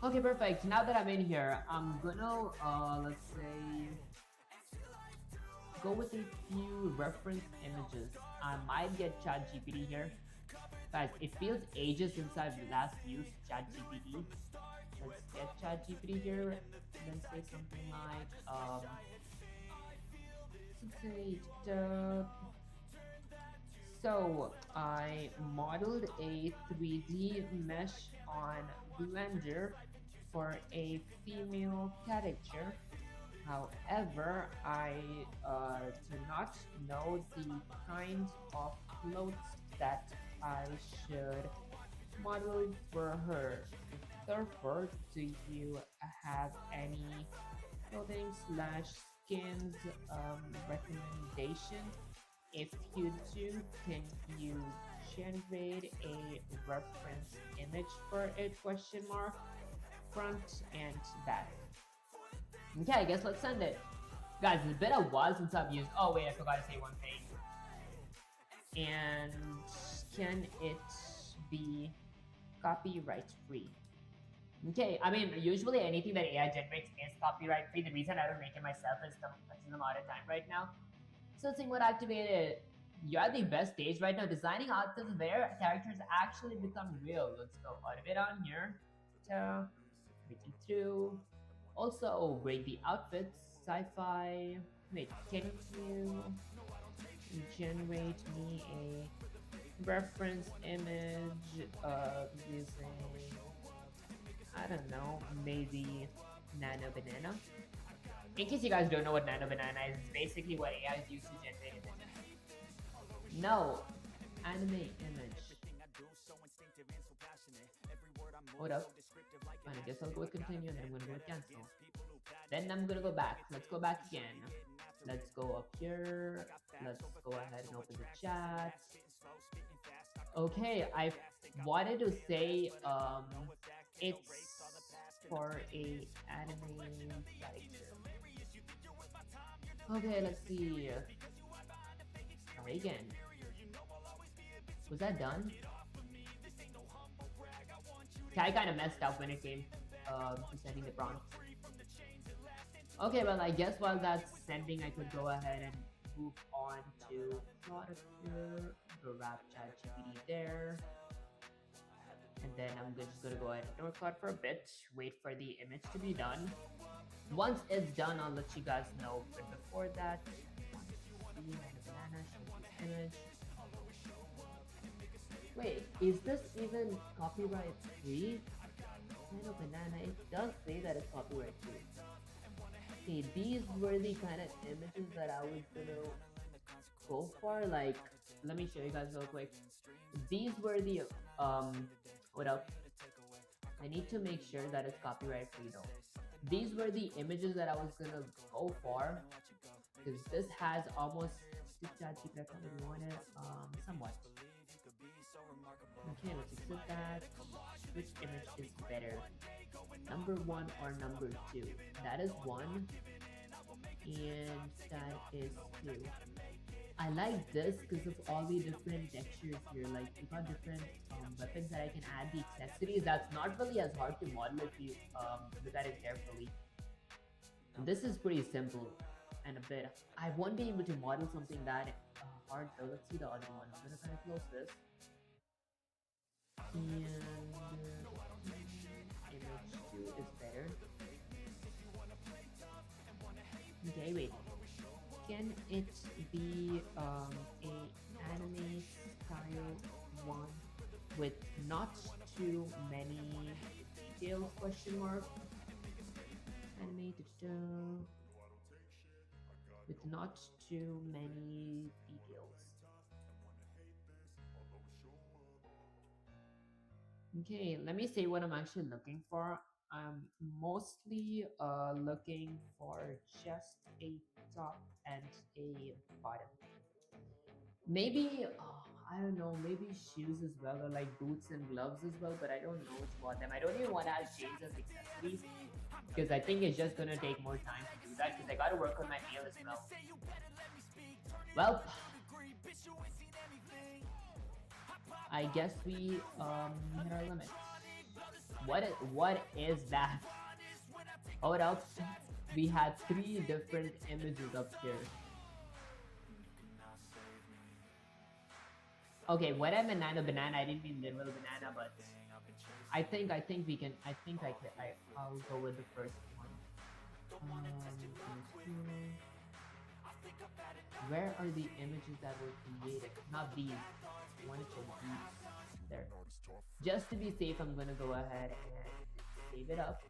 Okay, perfect. Now that I'm in here, I'm gonna, let's say, go with a few reference images. I might get ChatGPT here. Guys, it feels ages since I've last used ChatGPT. Let's get ChatGPT here. Then say something like, let's say, so I modeled a 3D mesh on Blender for a female character. However, I do not know the kind of clothes that I should model for her. Therefore, do you have any clothing slash skins recommendation? If you do, can you generate a reference image for it? Question mark. Front and back. Okay, I guess let's send it. Guys, it's been a while since I've used. Oh wait, I forgot to say one thing. And can it be copyright free? Okay, I mean, usually anything that AI generates is copyright free. The reason I don't make it myself is I'm out of time right now. So what activated. You're at the best stage right now. Designing outfits where characters actually become real. Let's go out of it on here. Reaching through. Also, rate the outfits. Sci-fi. Wait, can you generate me a reference image using, I don't know, maybe Nano Banana? In case you guys don't know what Nano Banana is, it's basically what AI is used to generate images. No, anime image. Hold up. Fine, I guess I'll go with continue and then I'm gonna go with cancel. Then I'm gonna go back. Let's go back again. Let's go up here. Let's go ahead and open the chat. Okay, I wanted to say it's for a anime character. Okay, let's see. Try again. Was that done? I kind of messed up when it came to sending the prompt. Okay, well, I guess while that's sending, I could go ahead and move on to product here, grab ChatGPT there, and then I'm just gonna go ahead and record for a bit, wait for the image to be done. Once it's done, I'll let you guys know, but before that, image. Wait, is this even copyright free? Nano Banana, it does say that it's copyright free. Okay, these were the kind of images that I was gonna go for. Like, let me show you guys real quick. These were the what up? I need to make sure that it's copyright free though. These were the images that I was gonna go for, because this has almost ChatGPT. I probably wanted somewhat. Okay, let's accept that. Which image is better? Number 1 or number 2? That is 1. And that is 2. I like this because of all the different textures here. Like, you got different weapons that I can add the accessories. That's not really as hard to model if you look at it carefully. This is pretty simple and a bit. I won't be able to model something that hard though. Let's see the other one. I'm gonna kind of close this. And image 2 is better. Okay, wait. Can it be a anime style one with not too many details? Question mark. Anime with not too many details. Okay, let me say what I'm actually looking for. I'm mostly looking for just a top and a bottom. Maybe I don't know, maybe shoes as well, or like boots and gloves as well, but I don't know which one them. I don't even want to add chains as accessories because I think it's just gonna take more time to do that because I gotta work on my nail as well. Well, I guess we hit our limit. What is that? Hold up. We had 3 different images up here. Okay, when I meant nano banana, I didn't mean literal banana, but I think we can. I'll go with the first one. Where are the images that were created? Not these. I want to check these. There. Just to be safe, I'm gonna go ahead and save it up.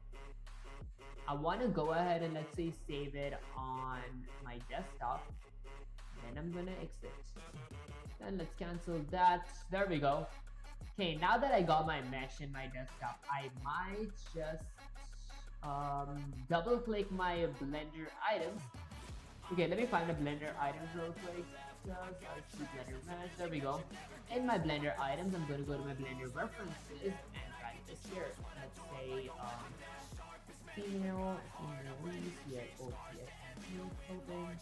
I want to go ahead and let's say save it on my desktop. Then I'm gonna exit. Then let's cancel that. There we go. Okay, now that I got my mesh in my desktop, I might just double click my Blender items. Okay, let me find the Blender items real quick. Just I see Blender mesh. There we go. In my Blender items, I'm gonna go to my Blender references and drag this here. Let's say female release, yeah, clothing,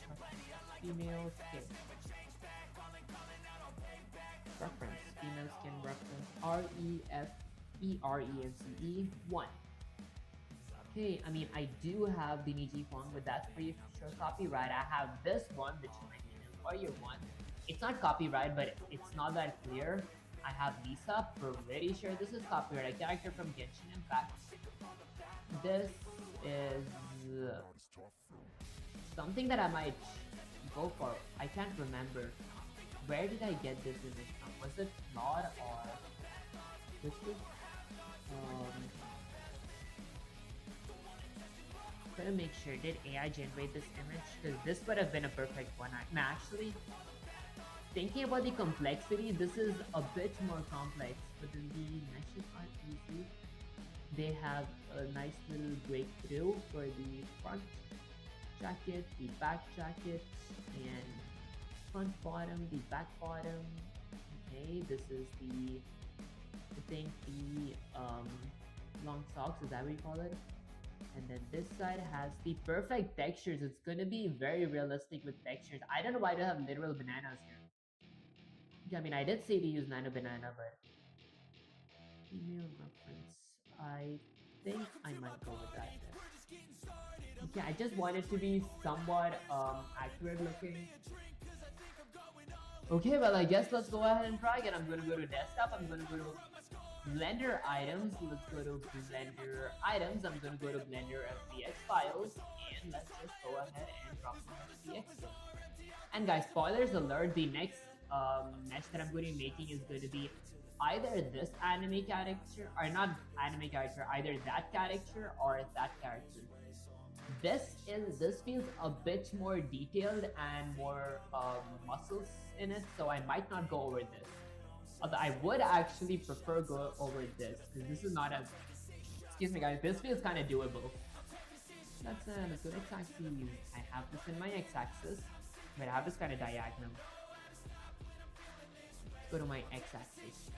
female skin. Reference, female skin reference, REFERENCE 1. Okay, I mean, I do have the Niji one, but that's pretty sure copyright. I have this one, which is my Warrior one. It's not copyright, but it's not that clear. I have Lisa, pretty sure this is copyright. A character from Genshin Impact. This is something that I might go for. I can't remember. Where did I get this image from? Was it Claude or this was gonna make sure, did AI generate this image? Because this would have been a perfect one. I'm actually thinking about the complexity. This is a bit more complex, but then the meshes are easy. They have a nice little breakthrough for the front jacket, the back jacket, and front bottom, the back bottom. Okay, this is the, I think the long socks, is that what you call it? And then this side has the perfect textures. It's gonna be very realistic with textures. I don't know why they have literal bananas here. I mean, I did say to use nano banana, but female reference. I think I might go with that then. Okay, I just want it to be somewhat accurate looking. Okay, well, I guess let's go ahead and try again. I'm gonna go to desktop. I'm gonna go to Blender items. Let's go to Blender items. I'm gonna go to Blender FBX files, and let's just go ahead and drop my FBX. And guys, spoilers alert, the next mesh that I'm going to be making is going to be either this anime character, or not anime character, either that character or that character. This feels a bit more detailed and more muscles in it, so I might not go over this. Although I would actually prefer go over this, because this is not as, excuse me guys, this feels kind of doable. Let's go to x-axis. I have this in my x-axis, but I have this kind of diagonal. Let's go to my x-axis,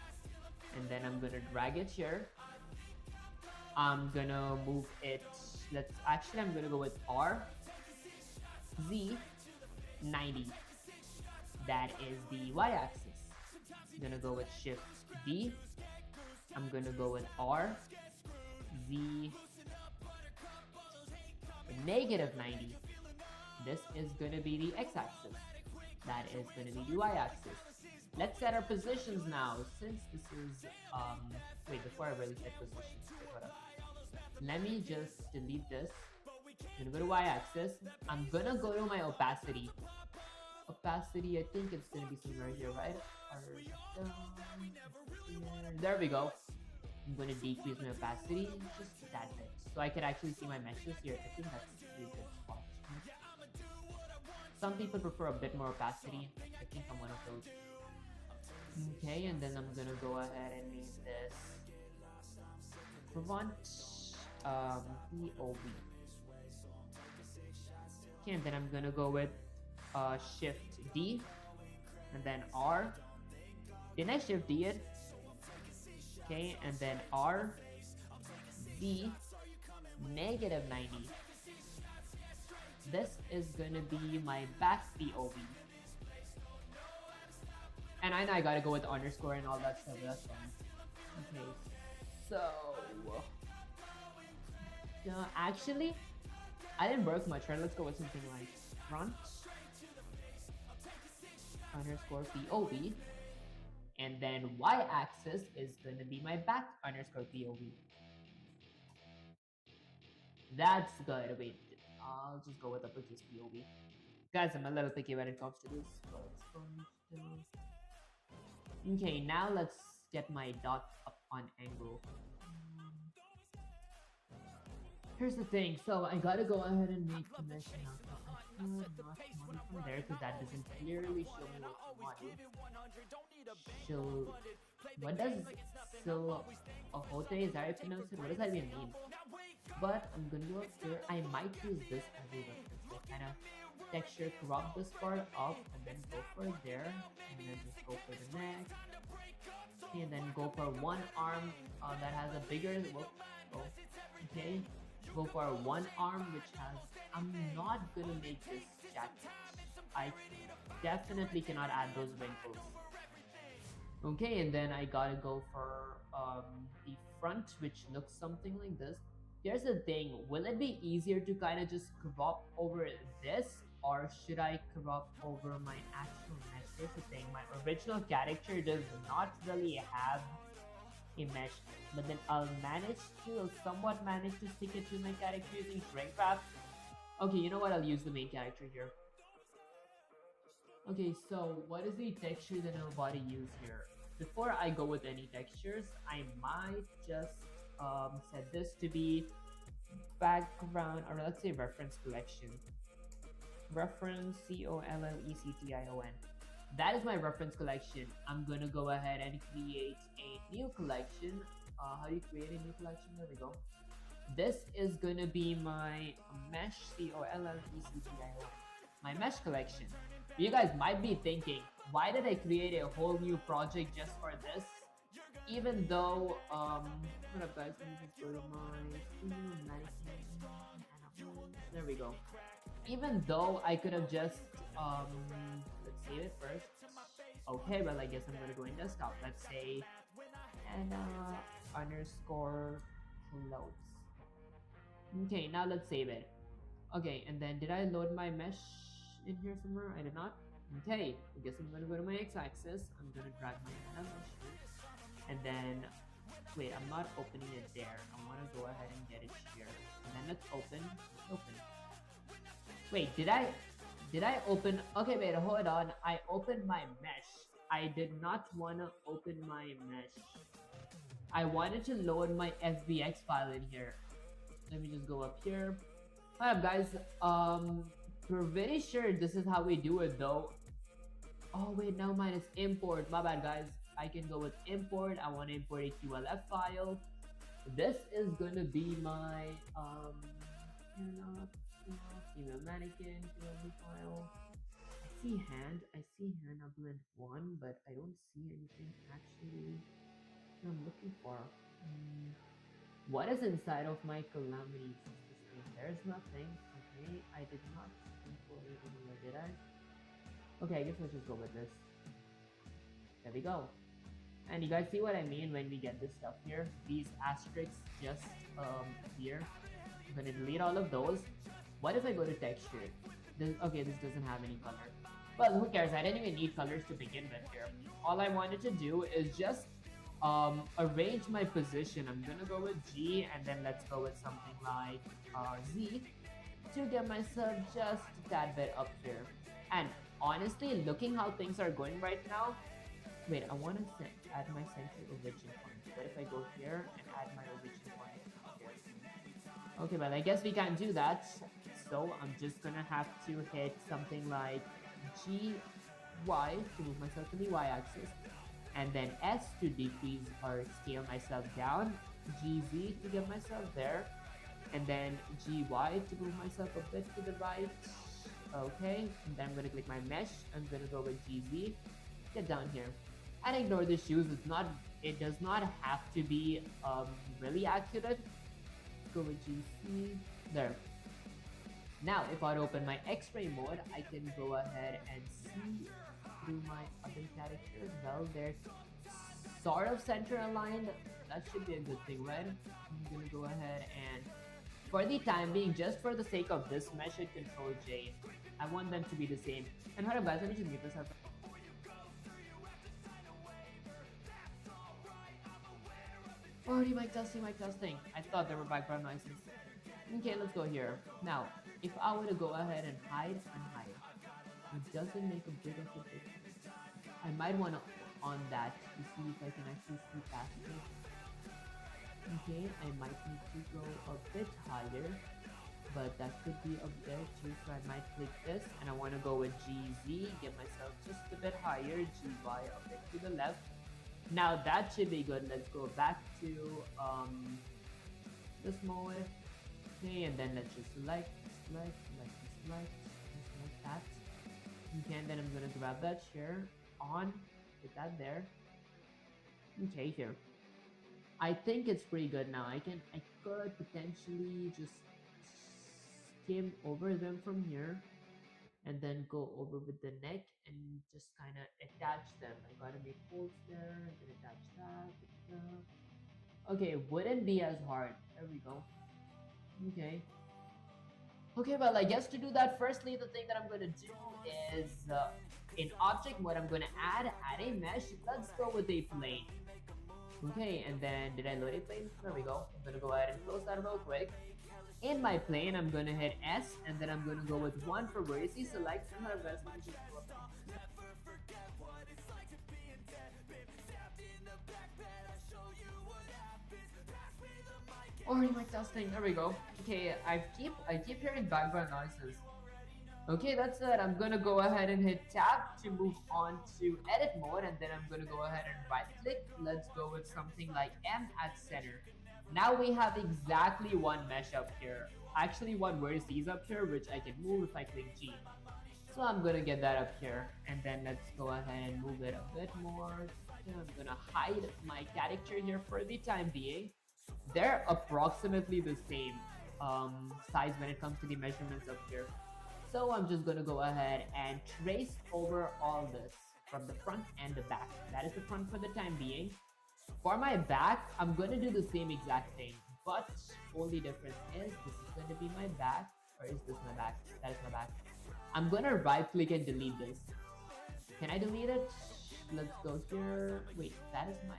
and then I'm gonna drag it here. I'm gonna move it. I'm gonna go with R Z 90. That is the y-axis. I'm gonna go with Shift D. I'm gonna go with R Z -90. This is gonna be the x-axis. That is gonna be the y-axis. Let's set our positions now. Since this is wait, before I really set positions, let me just delete this. I'm gonna go to y-axis. I'm gonna go to my opacity. Opacity, I think it's gonna be somewhere here, right? Or there we go. I'm gonna decrease my opacity just that bit, so I can actually see my meshes here. I think that's a pretty good spot. Some people prefer a bit more opacity. I think I'm one of those. Okay, and then I'm gonna go ahead and name this front POV. Okay, and then I'm gonna go with Shift D, and then R. Didn't I Shift D it? Okay, and then R, D, -90. This is gonna be my back POV. And I know I gotta go with underscore and all that stuff, but that's fine. Okay, so actually, I didn't work much, right? Let's go with something like front underscore POV, and then y-axis is going to be my back underscore POV. That's good. Wait, I'll just go with uppercase POV. Guys, I'm a little picky when it comes to this. Okay, now let's get my dot up on angle. Here's the thing, so I gotta go ahead and make the mesh now. Not from there because that doesn't clearly show me what I want. What does Ahote, is that how you pronounce it? What does that even mean? But I'm gonna go up here. I might use this as a reference. So kind of texture crop this part up and then go for there. And then just go for the neck. And then go for one arm that has a bigger look. Okay. Go for one arm which has, I'm not gonna make this jacket. I definitely cannot add those wrinkles. Okay, and then I gotta go for the front, which looks something like this. Here's the thing, will it be easier to kind of just crop over this, or should I crop over my actual mesh? Here's the thing, my original character does not really have a mesh, but then I'll somewhat manage to stick it to my character using shrink wrap. Okay, you know what, I'll use the main character here. Okay, so what is the texture that I'm about to use here? Before I go with any textures, I might just set this to be background, or let's say reference collection. Reference COLLECTION. That is my reference collection. I'm gonna go ahead and create a new collection. How do you create a new collection? There we go. This is gonna be my mesh COLLECTION. My mesh collection. You guys might be thinking, why did I create a whole new project just for this? Even though, what up guys, let me just go to my mannequin. There we go. Even though I could have just, let's save it first. Okay, well I guess I'm gonna go in desktop. Let's say, underscore clothes. Okay, now let's save it. Okay, and then did I load my mesh in here somewhere? I did not. Okay, I guess I'm gonna go to my x-axis. I'm gonna drag my mesh here. And then, wait, I'm not opening it there. I wanna go ahead and get it here. And then let's open. Wait, did I open? Okay, wait, hold on. I opened my mesh. I did not wanna open my mesh. I wanted to load my SBX file in here. Let me just go up here. Alright guys, we're very sure this is how we do it though. Oh wait, now mine is import. My bad guys. I can go with import. I want to import a QLF file. This is gonna be my female mannequin QLF file. I see hand of blend 1, but I don't see anything actually I'm looking for. What is inside of my calamity system? There's nothing. Okay, I did not import it anywhere, did I? Okay, I guess let's just go with this. There we go. And you guys see what I mean when we get this stuff here? These asterisks just appear. I'm gonna delete all of those. What if I go to texture? Okay, this doesn't have any color. Well, who cares? I didn't even need colors to begin with here. All I wanted to do is just arrange my position. I'm gonna go with G, and then let's go with something like Z to get myself just a tad bit up here. And honestly, looking how things are going right now, wait, I want to add my center origin point. What if I go here and add my origin point here? Okay, well I guess we can't do that, so I'm just gonna have to hit something like GY to move myself to the y-axis, and then S to decrease or scale myself down, GZ to get myself there, and then GY to move myself a bit to the right. Okay, and then I'm gonna click my mesh. I'm gonna go with GZ. Get down here, and ignore the shoes. It's not. It does not have to be really accurate. Go with GC. There. Now, if I open my X-ray mode, I can go ahead and see through my other characters. Well, they're sort of center aligned. That should be a good thing, right? I'm gonna go ahead and, for the time being, just for the sake of this mesh and control J, I want them to be the same. And hold on, guys, let me just mute this up. Already mic testing. I thought there were background noises. Okay, let's go here. Now, if I were to go ahead and hide, it doesn't make a bit of a difference. I might want to on that to see if I can actually see past it. Okay, I might need to go a bit higher, but that could be up there too, so I might click this, and I want to go with GZ, get myself just a bit higher, GY a bit to the left. Now that should be good. Let's go back to this mode. Okay, and then let's just select, just like that. Okay, and then I'm gonna grab that here, on, put that there. Okay, here. I think it's pretty good now. I could potentially just skim over them from here, and then go over with the neck and just kind of attach them. I gotta make holes there, and then attach that. Okay, wouldn't be as hard. There we go. Okay. Okay, well, I guess to do that, firstly, the thing that I'm gonna do is in object mode, I'm gonna add a mesh. Let's go with a plane. Okay, and then did I load a plane? There we go. I'm gonna go ahead and close that real quick. In my plane, I'm gonna hit S, and then I'm gonna go with 1 for vertices, select and harvest. Already mic testing. There we go. Okay, I keep hearing background noises. Okay, that's it. I'm gonna go ahead and hit tab to move on to edit mode, and then I'm gonna go ahead and right click. Let's go with something like M at center. Now we have exactly one mesh up here. Actually, one vertices up here, which I can move if I click G. So I'm gonna get that up here, and then let's go ahead and move it a bit more. I'm gonna hide my character here for the time being. They're approximately the same size when it comes to the measurements up here. So I'm just gonna go ahead and trace over all this from the front and the back. That is the front for the time being. For my back, I'm gonna do the same exact thing, but only difference is this is gonna be my back, or is this my back? That is my back. I'm gonna right click and delete this. Can I delete it? Let's go here. Wait, that is my...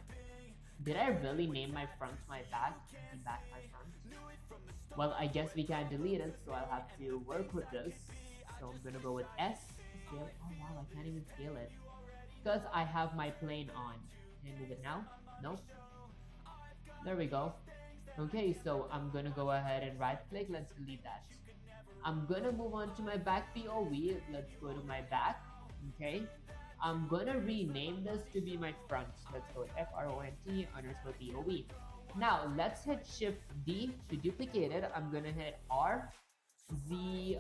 Did I really name my front my back? The back my front? Well, I guess we can't delete it, so I'll have to work with this. So I'm gonna go with S. Scale. Oh wow, I can't even scale it. Because I have my plane on. Can I move it now? Nope. There we go. Okay, so I'm gonna go ahead and right click. Let's delete that. I'm gonna move on to my back POV. Let's go to my back. Okay. I'm gonna rename this to be my front. Let's go with FRONT_POV. Now let's hit Shift D to duplicate it. I'm gonna hit R, Z,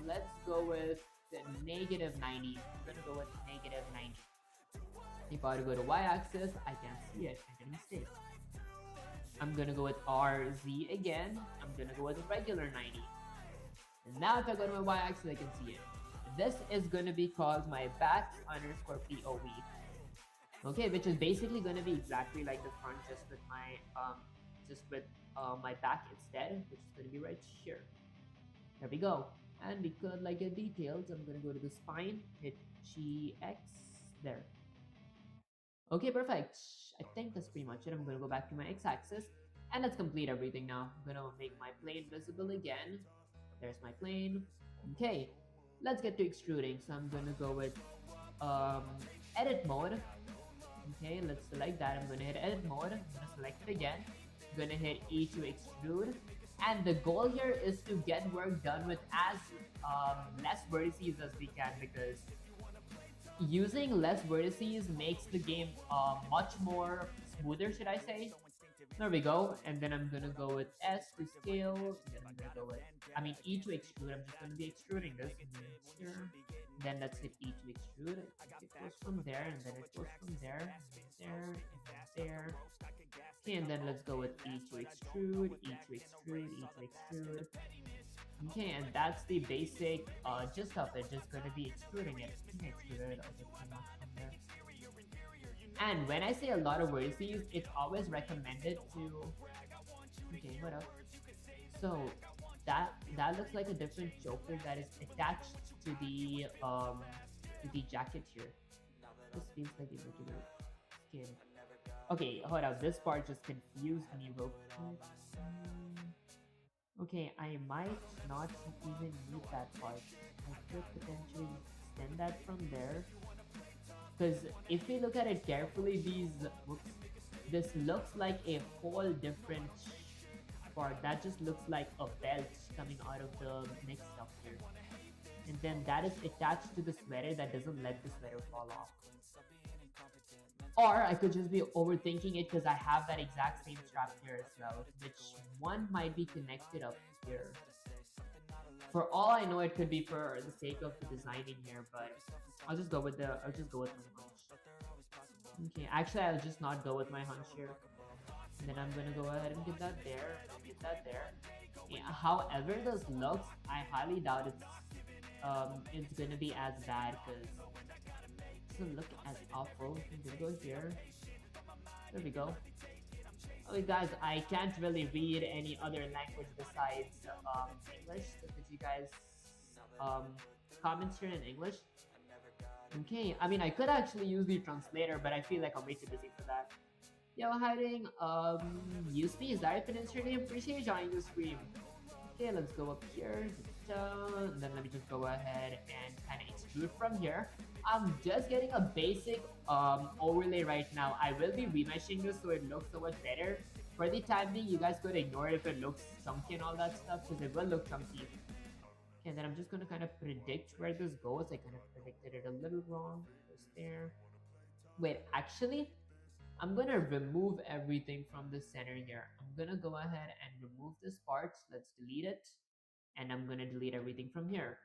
let's go with the -90. I'm gonna go with -90. If I were to go to Y-axis, I can't see it. I did a mistake. I'm gonna go with RZ again. I'm gonna go with a regular 90. And now if I go to my Y-axis, I can see it. This is gonna be called my back_POV. Okay, which is basically gonna be exactly like the front, just with my back instead, which is gonna be right here. There we go. And we could like get details. I'm gonna go to the spine, hit GX there. Okay, perfect. I think that's pretty much it. I'm gonna go back to my X-axis and let's complete everything now. I'm gonna make my plane visible again. There's my plane. Okay, let's get to extruding. So I'm gonna go with edit mode. Okay, let's select that. I'm gonna hit edit mode. I'm gonna select it again. I'm gonna hit E to extrude. And the goal here is to get work done with as less vertices as we can, because using less vertices makes the game much more smoother, should I say. There we go. And then I'm gonna go with S to scale. Then I'm gonna go with, I mean, E to extrude. I'm just gonna be extruding this. Here. Then let's hit E to extrude. It goes from there, and then it goes from there, there, and there. Okay, and then let's go with E to extrude, E to extrude, E to extrude. Okay, and that's the basic gist of it. Just gonna be extruding it. Extrude it. Okay, pretty much from there. And when I say a lot of vertices, it's always recommended to. Okay, what up? So that looks like a different choker that is attached to the jacket here. This feels like a regular skin. Okay, hold up. This part just confused me real quick. Okay, I might not even need that part. I could potentially extend that from there. Because if we look at it carefully, this looks like a whole different part. That just looks like a belt coming out of the neck stuff here. And then that is attached to the sweater that doesn't let the sweater fall off. Or I could just be overthinking it because I have that exact same strap here as well, which one might be connected up here. For all I know, it could be for the sake of the designing here, but I'll just go with my hunch. Okay, actually I'll just not go with my hunch here. And then I'm gonna go ahead and get that there, get that there. Yeah, however this looks, I highly doubt it's gonna be as bad because it doesn't look as awful. I'm gonna go here. There we go. Okay guys, I can't really read any other language besides English, so could you guys comments here in English? Okay, I mean I could actually use the translator, but I feel like I'm way too busy for that. Yo, hiding, use me, is that your Peninsula name? Appreciate you joining the stream. Okay, let's go up here, and then let me just go ahead and kind of extrude from here. I'm just getting a basic overlay right now. I will be remeshing this so it looks so much better. For the time being, you guys could ignore it if it looks chunky and all that stuff, because it will look chunky. Okay, and then I'm just going to kind of predict where this goes. I kind of predicted it a little wrong. Just there. Wait, actually, I'm going to remove everything from the center here. I'm going to go ahead and remove this part. Let's delete it. And I'm going to delete everything from here.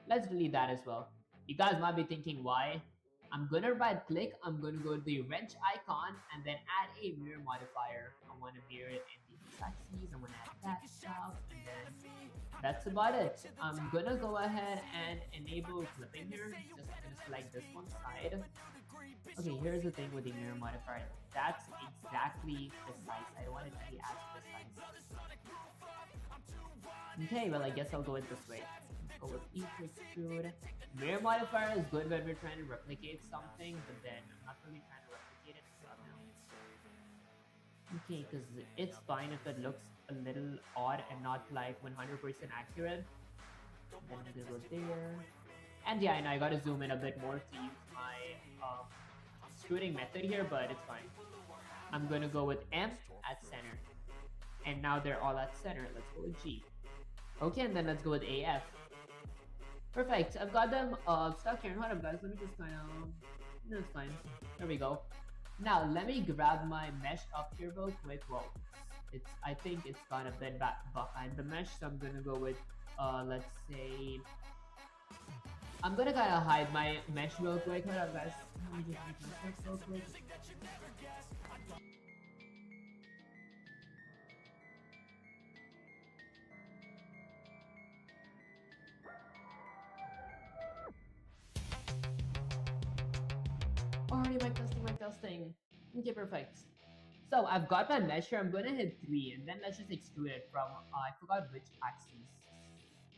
Let's delete that as well. You guys might be thinking why. I'm going to right click. I'm going to go to the wrench icon and then add a mirror modifier. I want to mirror it in the x-axis. I'm going to add that stuff. And then that's about it. I'm going to go ahead and enable clipping here. Just going to select this one side. Okay, here's the thing with the mirror modifier. That's exactly precise. I don't want it to be as precise. Okay, well I guess I'll go it this way. Let's go with E to extrude. Mirror modifier is good when we're trying to replicate something, but then I'm not really trying to replicate it right now. Okay, because it's fine if it looks a little odd and not like 100% accurate. Then I'm gonna go there. And yeah, I know I gotta zoom in a bit more to use my extruding method here, but it's fine. I'm gonna go with M at center. And now they're all at center. Let's go with G. Okay, and then let's go with AF. Perfect. I've got them stuck here. Hold up, guys. Let me just kind of... No, it's fine. There we go. Now, let me grab my mesh up here real quick. Well, I think it's got a bit behind the mesh, so I'm gonna go with, let's say... I'm gonna kind of hide my mesh real quick. Hold up, guys. Let me just make my mesh real quick. Already mic testing. Okay, perfect. So I've got my mesh here. I'm gonna hit 3 and then let's just extrude it from, I forgot which axis.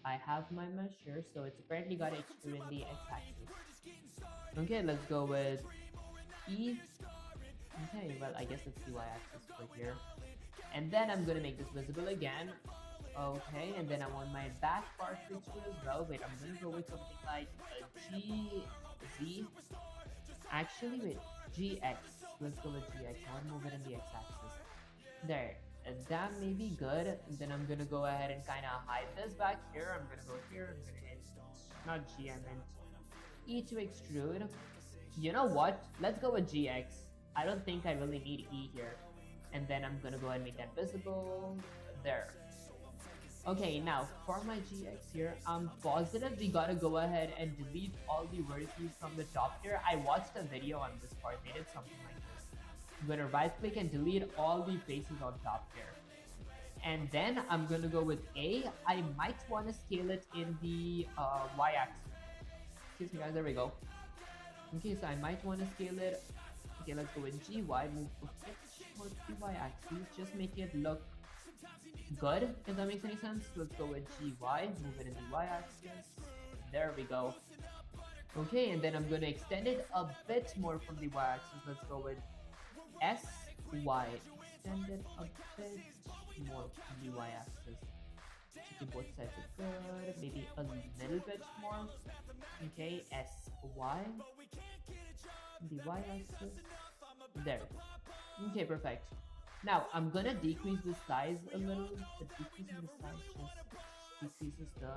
I have my mesh here, so it's apparently got to extrude in the x-axis. Okay, let's go with E. Okay, well I guess it's the y-axis for here. And then I'm gonna make this visible again. Okay, and then I want my back part to extrude as well. Wait, I'm gonna go with something like GZ. Actually, wait, GX. Let's go with GX. I want to move it in the x-axis. There. That may be good. And then I'm gonna go ahead and kind of hide this back here. I'm gonna go here. I'm gonna hit not G. I meant E to extrude. You know what? Let's go with GX. I don't think I really need E here. and then I'm gonna go ahead and make that visible. There. Okay, now for my GX here, I'm positive we gotta go ahead and delete all the vertices from the top here. I watched a video on this part, they did something like this. I'm gonna right click and delete all the faces on top here. And then I'm gonna go with A. I might want to scale it in the Y-axis. Excuse me guys, there we go. Okay, so I might want to scale it. Okay, let's go with G, Y, move a bit towards the Y-axis. Just make it look good, if that makes any sense. Let's go with GY, move it in the Y-axis. There we go. Okay, and then I'm going to extend it a bit more from the Y-axis. Let's go with SY. Extend it a bit more from the Y-axis. Checking both sides are good. Maybe a little bit more. Okay, SY. The Y-axis. There. Okay, perfect. Now, I'm gonna decrease the size a little. The decreasing the size just decreases the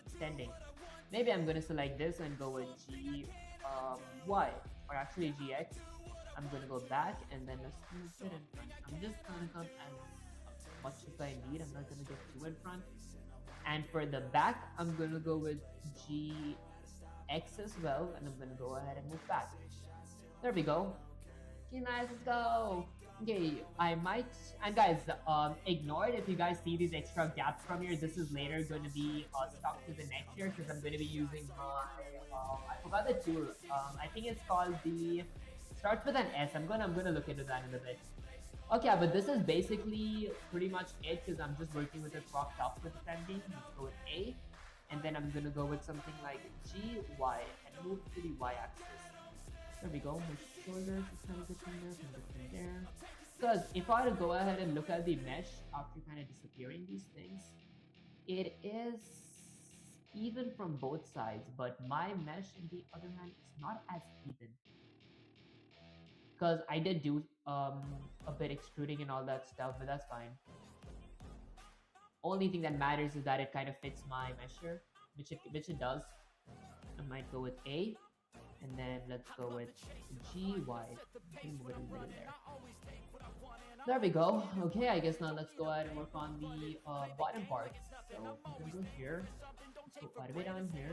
extending. Maybe I'm gonna select this and go with Y, or actually GX. I'm gonna go back and then let's move it in front. I'm just gonna come as much as I need. I'm not gonna get too in front. And for the back, I'm gonna go with GX as well, and I'm gonna go ahead and move back. There we go. Okay, nice, let's go. Okay, I might, and guys, ignore it if you guys see these extra gaps from here. This is later going to be stuck to the next year because I'm going to be using my, I forgot the tool. I think it's called the, starts with an S. I'm gonna look into that in a bit. Okay, but this is basically pretty much it because I'm just working with it cropped up for the time being. Let's go with A, and then I'm gonna go with something like G, Y, and move to the Y-axis. There we go, my shoulders is kind of different there, Because if I were to go ahead and look at the mesh after kind of disappearing these things, it is even from both sides, but my mesh on the other hand is not as even. Because I did do a bit extruding and all that stuff, but that's fine. Only thing that matters is that it kind of fits my mesh here, which it does. I might go with A. And then let's go with GY. There we go. Okay, I guess now let's go ahead and work on the bottom part. So I'm gonna go here. Let's go quite a bit down here.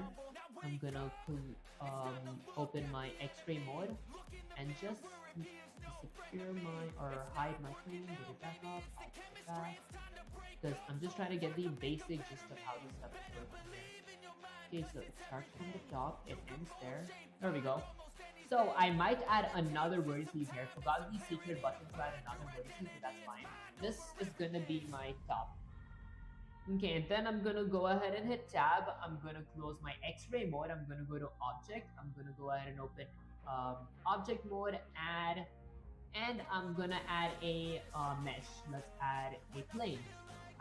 I'm gonna open my X-ray mode and just disappear my or hide my plane, get it back up, hide it back. Because I'm just trying to get the basic gist of how this stuff is working. Okay, so it starts from the top, it ends there. There we go. So I might add another vertices here. Forgot the secret button to add another vertices, but that's fine. This is gonna be my top. Okay, and then I'm gonna go ahead and hit tab. I'm gonna close my X-ray mode. I'm gonna go to object. I'm gonna go ahead and open object mode, add, and I'm gonna add a mesh. Let's add a plane.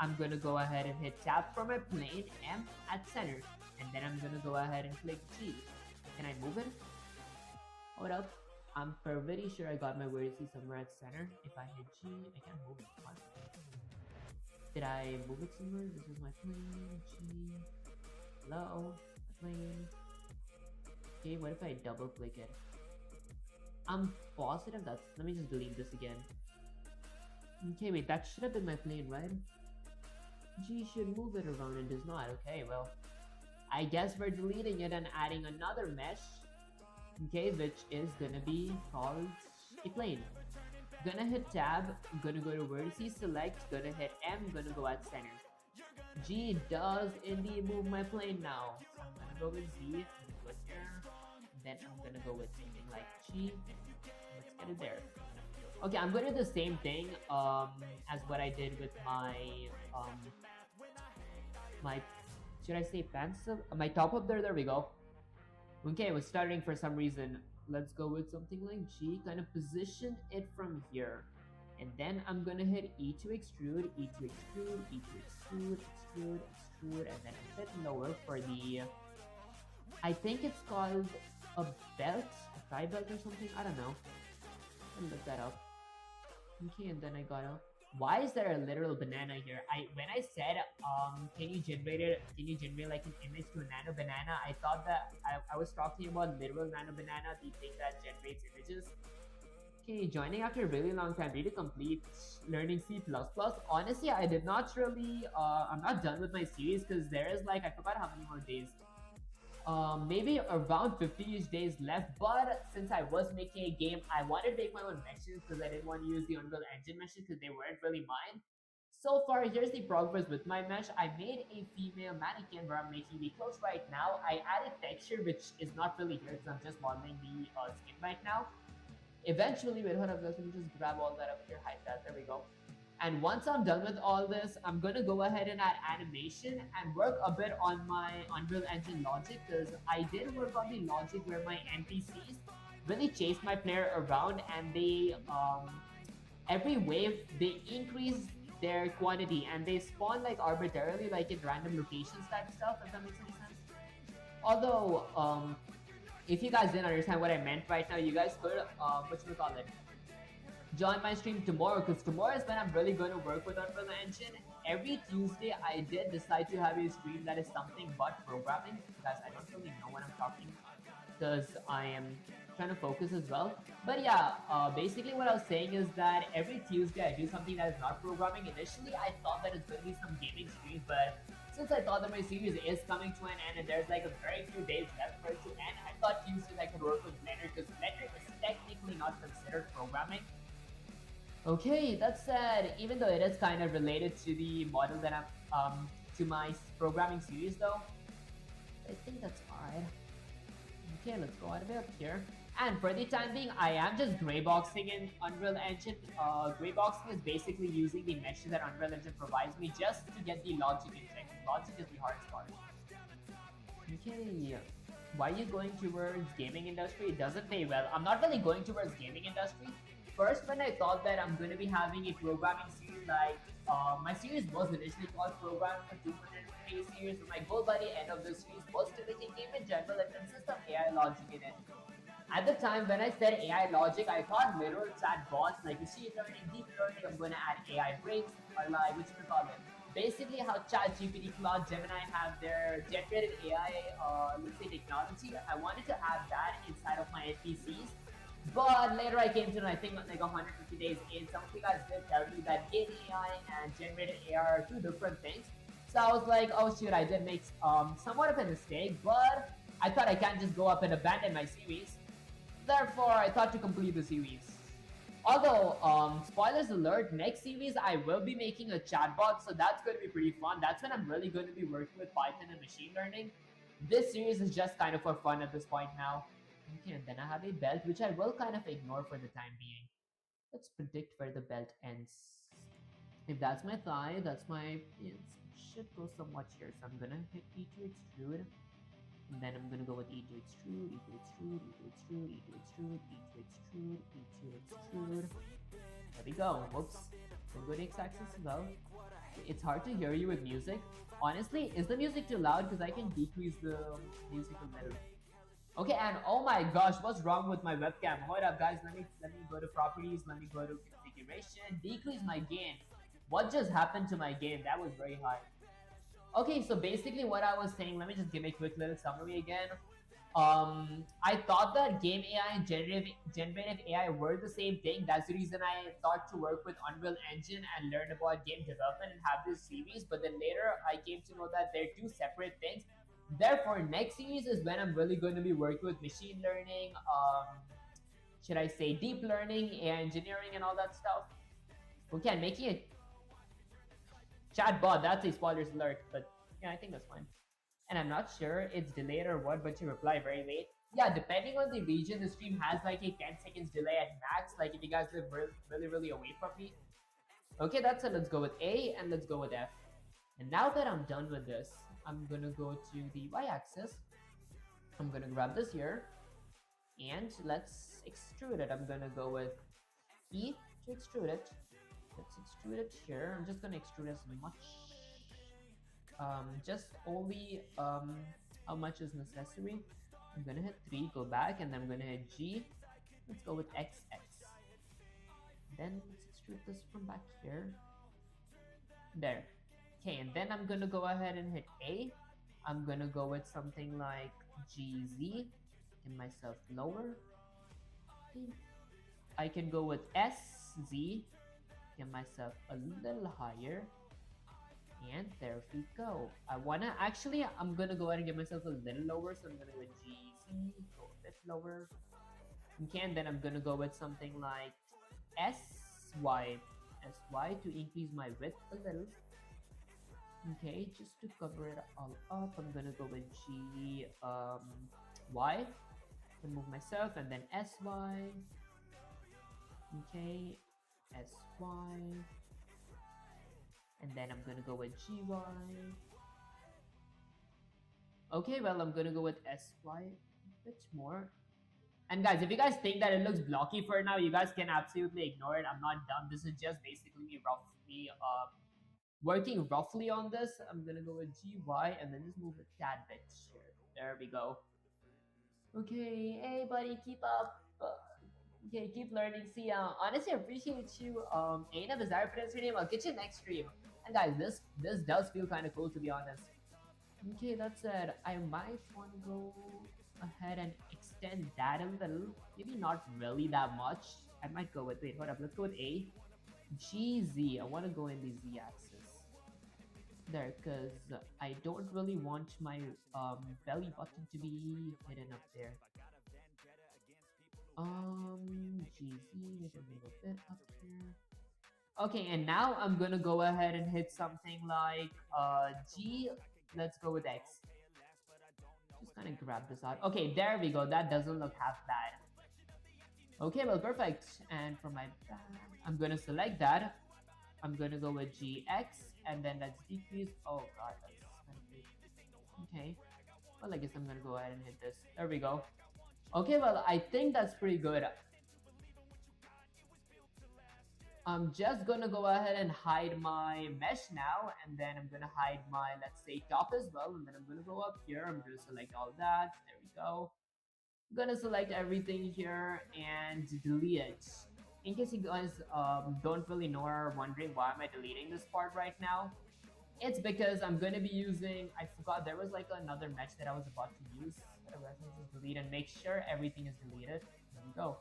I'm gonna go ahead and hit tab for my plane, M at center, and then I'm gonna go ahead and click G. Can I move it? Hold up. I'm pretty sure I got my vertices somewhere at center. If I hit G, I can't move it. What? Did I move it somewhere? This is my plane. G. Hello? My plane. Okay, what if I double click it? I'm positive that's... Let me just delete this again. Okay, wait, that should have been my plane, right? G should move it around and does not. Okay, well, I guess we're deleting it and adding another mesh. Okay, which is gonna be called a plane. Gonna hit tab, gonna go to vertices select, gonna hit M, gonna go at center. G does indeed move my plane now. So I'm gonna go with Z, I'm gonna go here, then I'm gonna go with something like G. Let's get it there. Okay, I'm gonna do the same thing as what I did with my should I say pencil? My top up there, there we go. Okay, it was stuttering for some reason. Let's go with something like G, kind of position it from here. And then I'm gonna hit E to extrude, E to extrude, E to extrude, extrude, extrude, and then a bit lower for the, I think it's called a belt, a thigh belt or something, I don't know. Let me look that up. Okay, and then I got a, why is there a literal banana here? When I said can you generate like an image to a nano banana, I thought that I was talking about literal nano banana, the thing that generates images. Okay, joining after a really long time. Need to complete learning C++. Honestly, I did not really. I'm not done with my series because there is like I forgot how many more days. Maybe around 50-ish days left. But since I was making a game, I wanted to make my own meshes because I didn't want to use the Unreal Engine meshes because they weren't really mine. So far, here's the progress with my mesh. I made a female mannequin where I'm making the clothes right now. I added texture, which is not really here because I'm just modeling the skin right now. Eventually, wait, hold up, let me just grab all that up here, hide that, there we go. And once I'm done with all this, I'm gonna go ahead and add animation and work a bit on my Unreal Engine logic because I did work on the logic where my NPCs really chase my player around and they every wave they increase their quantity and they spawn like arbitrarily like in random locations type stuff, if that makes any sense. Although if you guys didn't understand what I meant right now, you guys could whatchamacallit, join my stream tomorrow because tomorrow is when I'm really going to work with Unreal Engine. Every Tuesday, I did decide to have a stream that is something but programming. Guys, I don't really know what I'm talking because I am trying to focus as well. But yeah, basically what I was saying is that every Tuesday I do something that is not programming. Initially, I thought that it's going to be some gaming streams, but since I thought that my series is coming to an end and there's like a very few days left for it to end, I thought Tuesdays I could work with Blender because Blender is technically not considered programming. Okay, that said, even though it is kind of related to the model that I'm to my programming series though, I think that's fine. Okay, let's go all the way up here. And for the time being, I am just grayboxing in Unreal Engine. Grayboxing is basically using the meshes that Unreal Engine provides me just to get the logic injected. Logic is the hardest part. Okay, why are you going towards gaming industry? It doesn't pay well. I'm not really going towards gaming industry. First, when I thought that I'm going to be having a programming series, like my series was initially called Programming for 200K series, but my goal by the end of the series was to make a game in general that consists of AI logic in it. At the time when I said AI logic, I thought literal chatbots like machine learning, deep learning. I'm going to add AI brains or like what you call it. Basically, how ChatGPT, Claude, Gemini have their generated AI, let's say technology. I wanted to add that inside of my NPCs. But later I came to know, I think like 150 days in, some of you guys did tell me that game AI and generated AI are two different things. So I was like, oh shoot, I did make somewhat of a mistake, but I thought I can't just go up and abandon my series. Therefore, I thought to complete the series. Although, spoilers alert, next series I will be making a chatbot, so that's going to be pretty fun. That's when I'm really going to be working with Python and machine learning. This series is just kind of for fun at this point now. Okay, and then I have a belt, which I will kind of ignore for the time being. Let's predict where the belt ends. If that's my thigh, that's my... It should go somewhat here, so I'm gonna hit E to extrude. And then I'm gonna go with E to extrude, E to extrude, E to extrude, E to extrude, E to extrude, E to extrude. There we go. Whoops. Then go to x-axis as well. It's hard to hear you with music. Honestly, is the music too loud? Because I can decrease the music a little. Okay, and oh my gosh, what's wrong with my webcam? Hold up, guys. Let me go to properties. Let me go to configuration. Decrease my gain. What just happened to my gain? That was very high. Okay, so basically what I was saying, let me just give a quick little summary again. I thought that game AI and generative AI were the same thing. That's the reason I thought to work with Unreal Engine and learn about game development and have this series. But then later I came to know that they're two separate things. Therefore, next series is when I'm really going to be working with machine learning, should I say deep learning, AI engineering, and all that stuff. Okay, I'm making a chatbot. That's a spoilers alert, but yeah, I think that's fine. And I'm not sure it's delayed or what, but you reply very late. Yeah, depending on the region, the stream has like a 10 seconds delay at max. Like if you guys live really away from me. Okay, that's it. Let's go with A and let's go with F. And now that I'm done with this, I'm gonna go to the y-axis. I'm gonna grab this here and let's extrude it. I'm gonna go with E to extrude it. Let's extrude it here. I'm just gonna extrude as much, just only how much is necessary. I'm gonna hit 3, go back, and then I'm gonna hit G. Let's go with XX. Then let's extrude this from back here. There. Okay, and then I'm gonna go ahead and hit A. I'm gonna go with something like GZ. Get myself lower. Okay. I can go with SZ, get myself a little higher, and there we go. I wanna actually, I'm gonna go ahead and get myself a little lower, so I'm gonna go with GZ, go a bit lower. Okay, and then I'm gonna go with something like SY, SY to increase my width a little. Okay, just to cover it all up, I'm gonna go with Y, remove myself, and then SY. Okay, SY, and then I'm gonna go with GY. Okay, well, I'm gonna go with SY a bit more. And guys, if you guys think that it looks blocky for now, you guys can absolutely ignore it. I'm not done. This is just basically me roughly working roughly on this. I'm gonna go with GY and then just move a tad bit here. There we go. Okay, hey buddy, keep up. Okay, keep learning. See, honestly, I appreciate you. Aina Bizarre Prince name. I'll get you next stream. And guys, this does feel kind of cool to be honest. Okay, that said, I might want to go ahead and extend that a little. Maybe not really that much. I might go with, wait, hold up, let's go with A. GZ, I want to go in the Z axis. There, because I don't really want my belly button to be hidden up there. GZ, maybe a little bit up here. Okay, and now I'm gonna go ahead and hit something like G. Let's go with X. Just kind of grab this out. Okay, there we go. That doesn't look half bad. Okay, well, perfect. And for my back, I'm gonna select that. I'm gonna go with GX, and then let's decrease. Oh god, that's kind of big. Okay. Well, I guess I'm gonna go ahead and hit this. There we go. Okay, well, I think that's pretty good. I'm just gonna go ahead and hide my mesh now, and then I'm gonna hide my, let's say, top as well, and then I'm gonna go up here. I'm gonna select all that. There we go. I'm gonna select everything here and delete it. In case you guys don't really know or are wondering why am I deleting this part right now, it's because I'm gonna be using, I forgot, there was like another mesh that I was about to use. Let's just delete and make sure everything is deleted. There we go.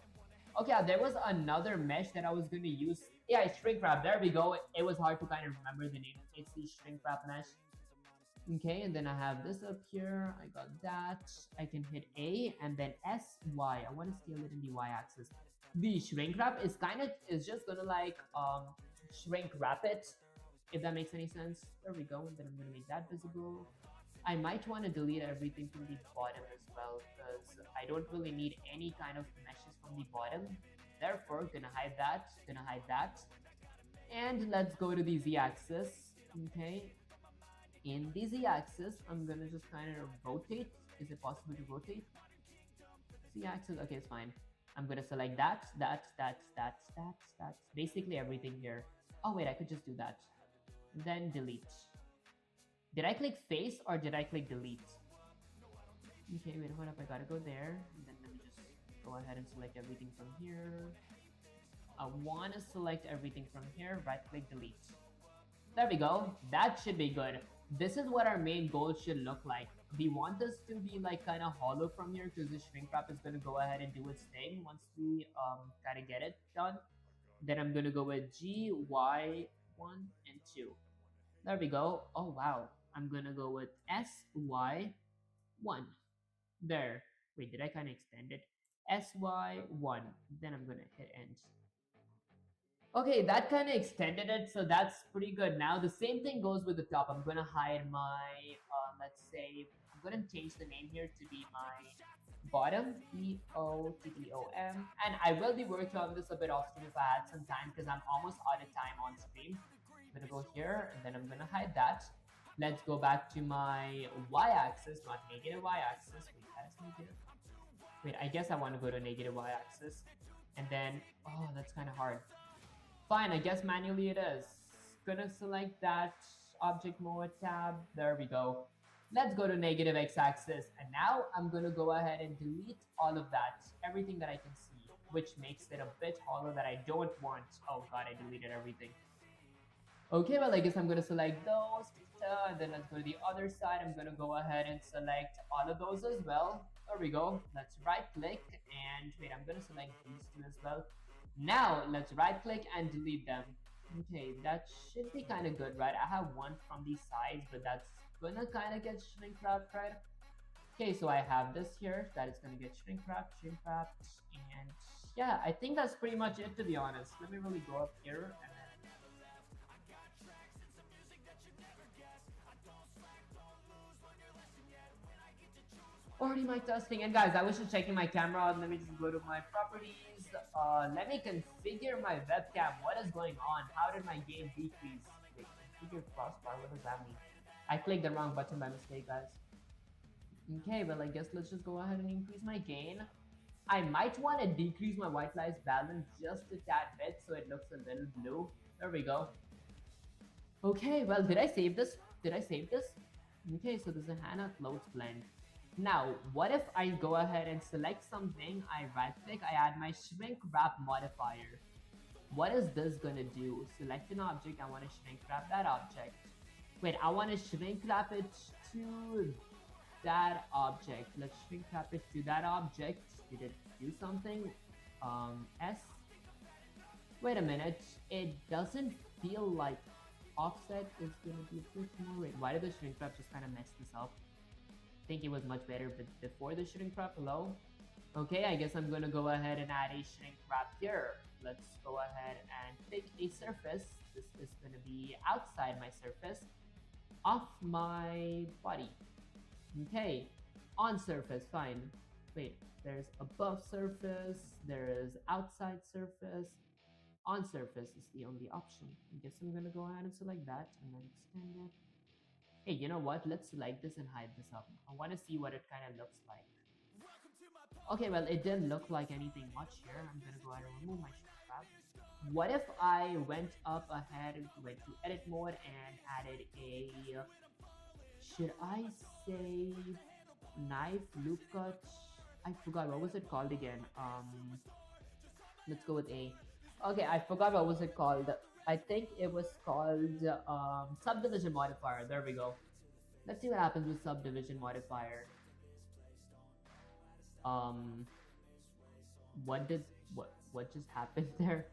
Okay, there was another mesh that I was going to use. Yeah, shrink wrap. There we go. It was hard to kind of remember the name. It's the shrink wrap mesh. Okay, and then I have this up here. I got that. I can hit A and then SY. I want to scale it in the Y axis. The shrink wrap is just gonna like shrink wrap it, if that makes any sense. There we go. And then I'm gonna make that visible. I might want to delete everything from the bottom as well because I don't really need any kind of meshes from the bottom. Therefore, gonna hide that. And let's go to the Z-axis, okay? In the Z-axis, I'm gonna just kind of rotate. Is it possible to rotate? Z-axis, okay, it's fine. I'm gonna select that's basically everything here. Oh wait, I could just do that. Then delete. Did I click face or did I click delete? Okay, wait, hold up, I gotta go there. And then let me just go ahead and select everything from here. I wanna select everything from here, right click delete. There we go, that should be good. This is what our main goal should look like. We want this to be like kind of hollow from here because the shrink wrap is gonna go ahead and do its thing once we kind of get it done. Then I'm gonna go with G, Y, 1 and 2. There we go. Oh wow. I'm gonna go with SY1. There. Wait, did I kind of extend it? SY1. Then I'm gonna hit end. Okay, that kind of extended it, so that's pretty good. Now the same thing goes with the top. I'm gonna hide my, let's say, I'm gonna change the name here to be my bottom, EOTTOM. And I will be working on this a bit often if I had some time because I'm almost out of time on stream. I'm gonna go here and then I'm gonna hide that. Let's go back to my y-axis, not negative y-axis. Wait, that's negative. Wait, I guess I want to go to negative y-axis. And then, oh, that's kind of hard. Fine, I guess manually it is. Gonna select that object mode tab. There we go. Let's go to negative x-axis. And now I'm gonna go ahead and delete all of that, everything that I can see, which makes it a bit hollow that I don't want. Oh god, I deleted everything. Okay, well, I guess I'm gonna select those, and then let's go to the other side. I'm gonna go ahead and select all of those as well. There we go. Let's right click and wait, I'm gonna select these two as well. Now let's right click and delete them. Okay, that should be kind of good, right? I have one from these sides, but that's gonna kind of get shrink wrapped, right? Okay, so I have this here that is gonna get shrink wrapped, and yeah, I think that's pretty much it to be honest. Let me really go up here and already my testing. And guys, I was just checking my camera out. Let me just go to my properties. Let me configure my webcam. What is going on? How did my game decrease? Wait, configure crossbar. What does that mean? I clicked the wrong button by mistake, guys. Okay, well, I guess let's just go ahead and increase my gain. I might want to decrease my white lies balance just a tad bit so it looks a little blue. There we go. Okay, well, did I save this? Did I save this? Okay, so there's a Hannah Clothes blend. Now, what if I go ahead and select something, I right click, I add my shrink wrap modifier. What is this gonna do? Select an object, I wanna shrink wrap that object. Wait, I wanna shrink wrap it to that object. Let's shrink wrap it to that object. Did it do something? S. Wait a minute. It doesn't feel like offset is gonna be a bit more. Wait, why did the shrink wrap just kind of mess this up? I think it was much better but before the shrink wrap. Hello? Okay, I guess I'm gonna go ahead and add a shrink wrap here. Let's go ahead and pick a surface. This is gonna be outside my surface of my body. Okay, on surface, fine. Wait, there's above surface, there is outside surface. On surface is the only option. I guess I'm gonna go ahead and select that and then extend it. Hey, you know what? Let's select this and hide this up. I want to see what it kind of looks like. Okay, well, it didn't look like anything much here. I'm gonna go ahead and remove my shrink wrap. What if I went up ahead, went to edit mode and added a, should I say knife loop cut? I forgot, what was it called again? Let's go with A. Okay, I forgot what was it called. I think it was called subdivision modifier. There we go. Let's see what happens with subdivision modifier. Um, what did what just happened there?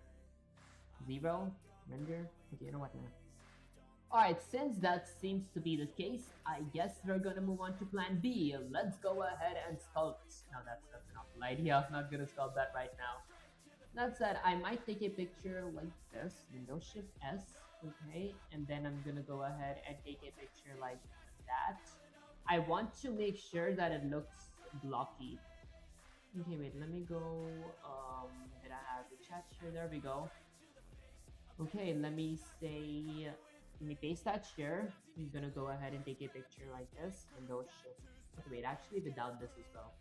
Zero render. Okay, you know what now? Alright, since that seems to be the case, I guess we're gonna move on to plan B. Let's go ahead and sculpt. No, that's an awful idea. I'm not gonna sculpt that right now. That said, I might take a picture like this, Windows Shift S, okay, and then I'm gonna go ahead and take a picture like that. I want to make sure that it looks blocky. Okay, wait, let me go, did I have the chat here? There we go. Okay, let me paste that here. I'm gonna go ahead and take a picture like this, Windows Shift. Okay, wait, actually without this as well.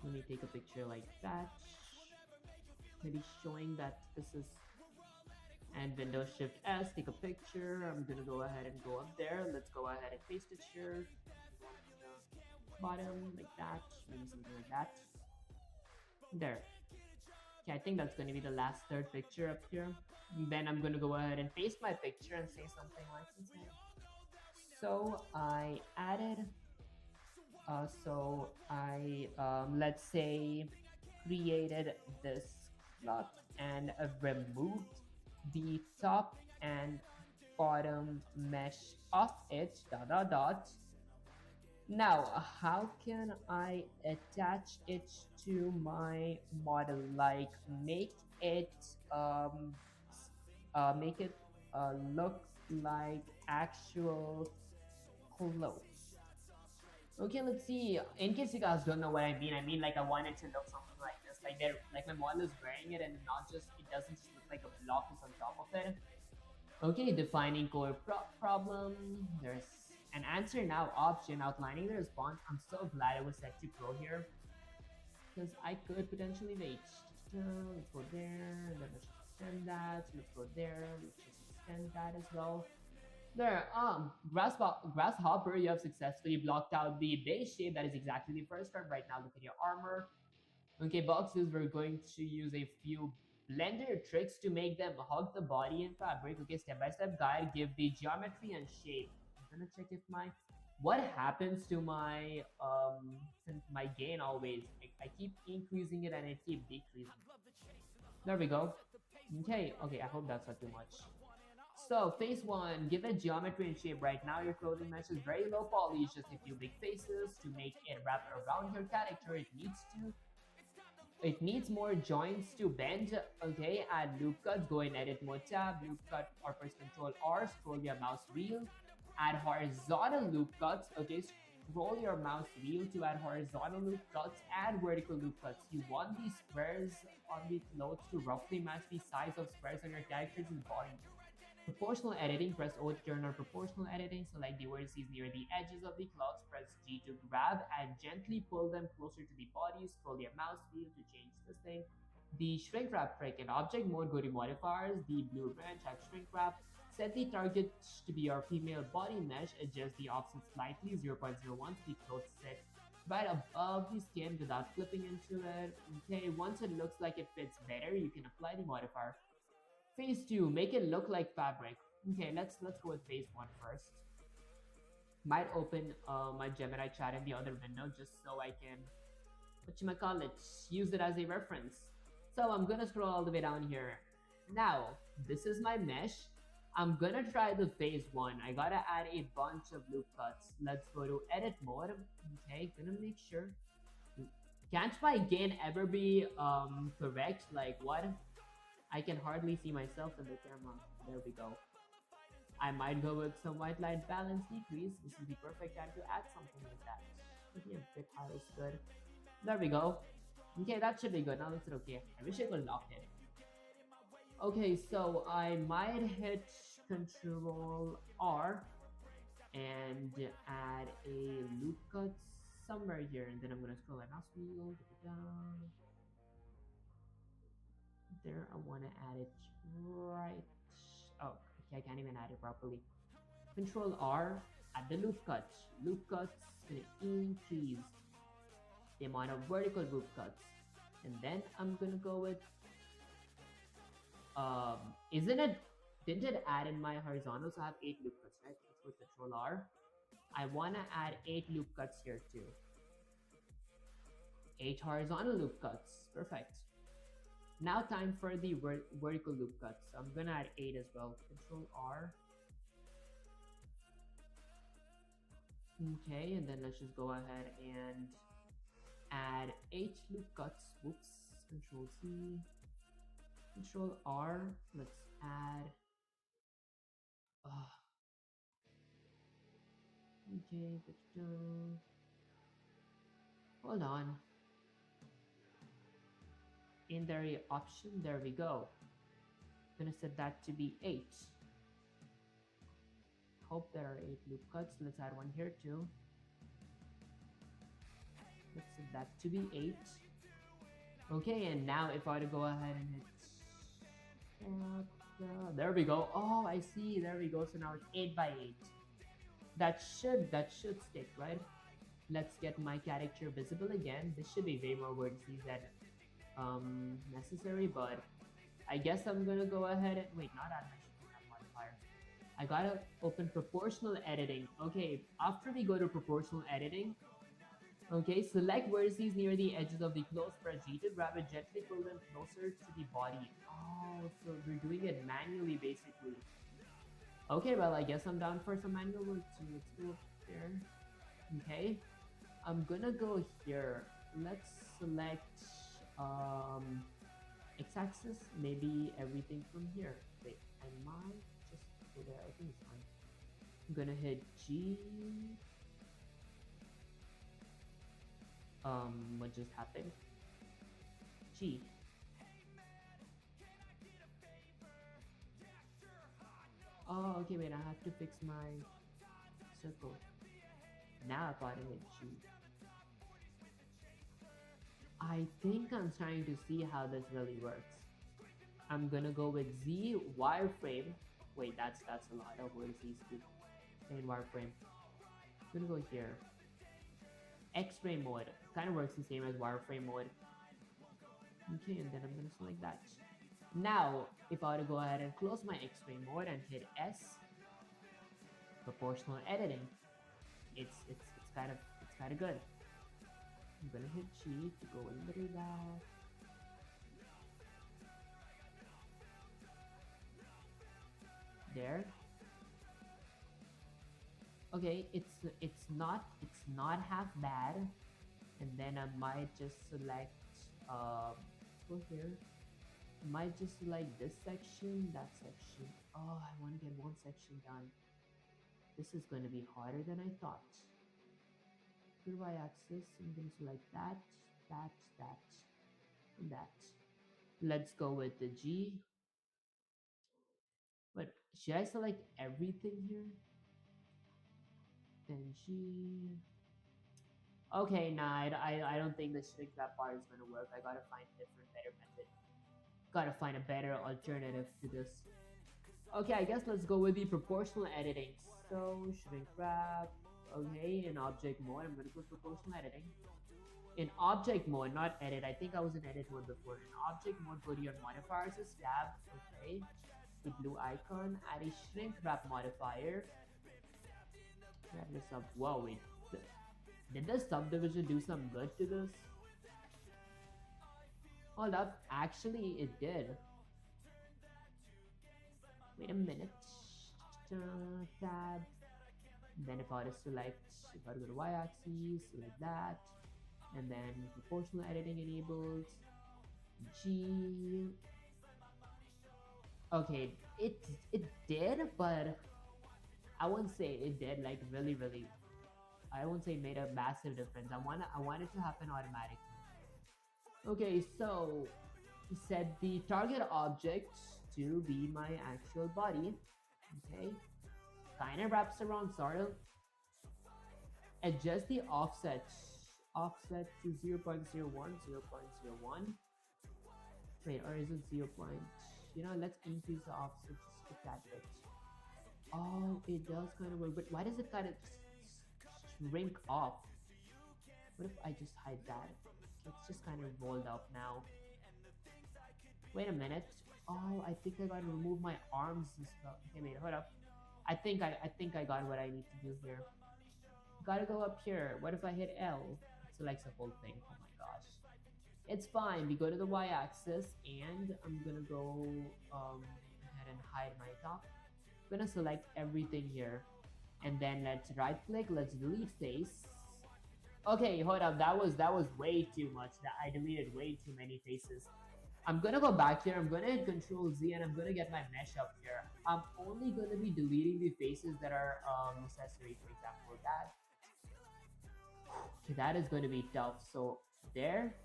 Let me take a picture like that. Maybe showing that this is, and Windows Shift S, take a picture. I'm gonna go ahead and go up there. Let's go ahead and paste it here. Bottom like that, maybe something like that. There. Okay, I think that's gonna be the last third picture up here. And then I'm gonna go ahead and paste my picture and say something like this. So I added, let's say created this slot and removed the top and bottom mesh of it, dot dot dot. Now, how can I attach it to my model? Like um, make it look like actual clothes. Okay, let's see. In case you guys don't know what I mean like I want it to look something like this. Like they're like my model is wearing it and not just it doesn't just look like a block is on top of it. Okay, defining core problem. There's an answer now option outlining the response. I'm so glad it was set to pro here because I could potentially wait. Let's go there, and then let's extend that. Let's go there. Let's just extend that as well. There, Grasshopper, you have successfully blocked out the base shape. That is exactly the first step. Right now, look at your armor. Okay, boxes, we're going to use a few Blender tricks to make them hug the body and fabric. Okay, step-by-step guide, give the geometry and shape. I'm gonna check if what happens to my gain always. I keep increasing it and it keep decreasing. There we go. Okay, okay, I hope that's not too much. So, phase one, give it geometry and shape. Right now, your clothing mesh is very low poly, it's just a few big faces. To make it wrap around your character, it needs more joints to bend. Okay, add loop cuts, go in edit mode tab, loop cut or press Control R, scroll your mouse wheel, add horizontal loop cuts. Okay, scroll your mouse wheel to add horizontal loop cuts, add vertical loop cuts. You want these squares on the clothes to roughly match the size of squares on your character's body. Proportional editing, press O to turn on proportional editing, select the vertices near the edges of the clouds, press G to grab and gently pull them closer to the body, scroll your mouse wheel to change this thing. The shrink wrap trick in object mode, go to modifiers, the blue branch, add shrink wrap, set the target to be your female body mesh, adjust the offset slightly, 0.01 to the clothes set right above the skin without flipping into it. Okay, once it looks like it fits better, you can apply the modifier. Phase two, make it look like fabric. Okay, let's go with phase one first. Might open my Gemini chat in the other window just so I can, use it as a reference. So I'm gonna scroll all the way down here. Now, this is my mesh. I'm gonna try the phase one. I gotta add a bunch of loop cuts. Let's go to edit mode. Okay, gonna make sure. Can't my gain ever be correct? Like what? I can hardly see myself in the camera. There we go. I might go with some white light balance decrease. This is the perfect time to add something like that. Maybe a bit high is good. There we go. Okay, that should be good. Now it's okay. I wish I could lock it. Okay, so I might hit Control R and add a loop cut somewhere here, and then I'm gonna scroll my mouse wheel, get it down. There, I want to add it right. Oh, okay, I can't even add it properly. Control R, add the loop cuts. Loop cuts gonna increase the amount of vertical loop cuts, and then I'm gonna go with isn't it? Didn't it add in my horizontal? So I have 8 loop cuts, right? Let's go Control R. I wanna add 8 loop cuts here too. 8 horizontal loop cuts, perfect. Now time for the vertical loop cuts. So I'm gonna add 8 as well. Control R. Okay, and then let's just go ahead and add 8 loop cuts. Whoops. Control C. Control R. Let's add. Okay, hold on. In the option, there we go. I'm gonna set that to be 8. Hope there are 8 loop cuts. Let's add one here too. Let's set that to be 8. Okay, and now if I were to go ahead and hit there we go. Oh, I see. There we go. So now it's 8 by 8. That should stick, right? Let's get my character visible again. This should be way more vertices than necessary, but I guess I'm gonna go ahead and wait, not animation modifier. I gotta open proportional editing. Okay, after we go to proportional editing, okay, select vertices near the edges of the clothes, press G to grab it, gently pull them closer to the body. Oh, so we're doing it manually basically. Okay, well, I guess I'm down for some manual work, so let's go there. Okay, I'm gonna go here. Let's select x-axis, maybe everything from here. Wait, I might just go there. I think it's fine. I'm gonna hit G. What just happened? G. Oh, okay, wait, I have to fix my circle. Now I gotta hit G. I think I'm trying to see how this really works. I'm gonna go with Z wireframe. Wait, that's a lot of words these two. In wireframe. I'm gonna go here. X-ray mode kind of works the same as wireframe mode. Okay, and then I'm gonna select that. Now, if I were to go ahead and close my X-ray mode and hit S, proportional editing, it's kind of good. I'm gonna hit G to go a little back. there. Okay, it's not half bad. And then I might just select let's go here. I might just select this section, that section. Oh, I want to get one section done. This is going to be harder than I thought. Good y-axis. I'm going to select that, that, that, and that. Let's go with the G. But should I select everything here? Then G. Okay, nah, I don't think the shrink wrap bar is gonna work. I gotta find a different, better method. Gotta find a better alternative to this. Okay, I guess let's go with the proportional editing. So, shrink wrap. Okay, in object mode, I'm gonna go proportional editing. In object mode, not edit. I think I was in edit mode before. In object mode, go to your modifiers, tab. Okay, the blue icon. Add a shrink wrap modifier. Grab this up. Whoa, wait. Did the subdivision do some good to this? Hold up. Actually, it did. Wait a minute. Tab. Then if I were to select, if I were to go to y-axis, select that. And then proportional editing enabled. G. Okay, it did, but I wouldn't say it did like really. I won't say it made a massive difference. I want it to happen automatically. Okay, so set the target object to be my actual body. Okay, kind of wraps around sort of. Adjust the offset to 0.01, 0.01. Wait, or is it 0. You know, let's increase the offset just a tad bit. Oh, it does kind of work, but why does it kind of shrink off? What if I just hide that? It's just kind of rolled up now. Wait a minute. Oh, I think I gotta remove my arms and stuff. Okay, wait, hold up. I think I got what I need to do here. Gotta go up here. What if I hit L? It selects the whole thing. Oh my gosh. It's fine. We go to the y-axis and I'm gonna go ahead and hide my top. I'm gonna select everything here. And then let's right click, let's delete face. Okay, hold up, that was way too much. That I deleted way too many faces. I'm gonna go back here, I'm gonna hit Control Z and I'm gonna get my mesh up here. I'm only gonna be deleting the faces that are necessary, for example, that. Okay, that is gonna be tough. So there,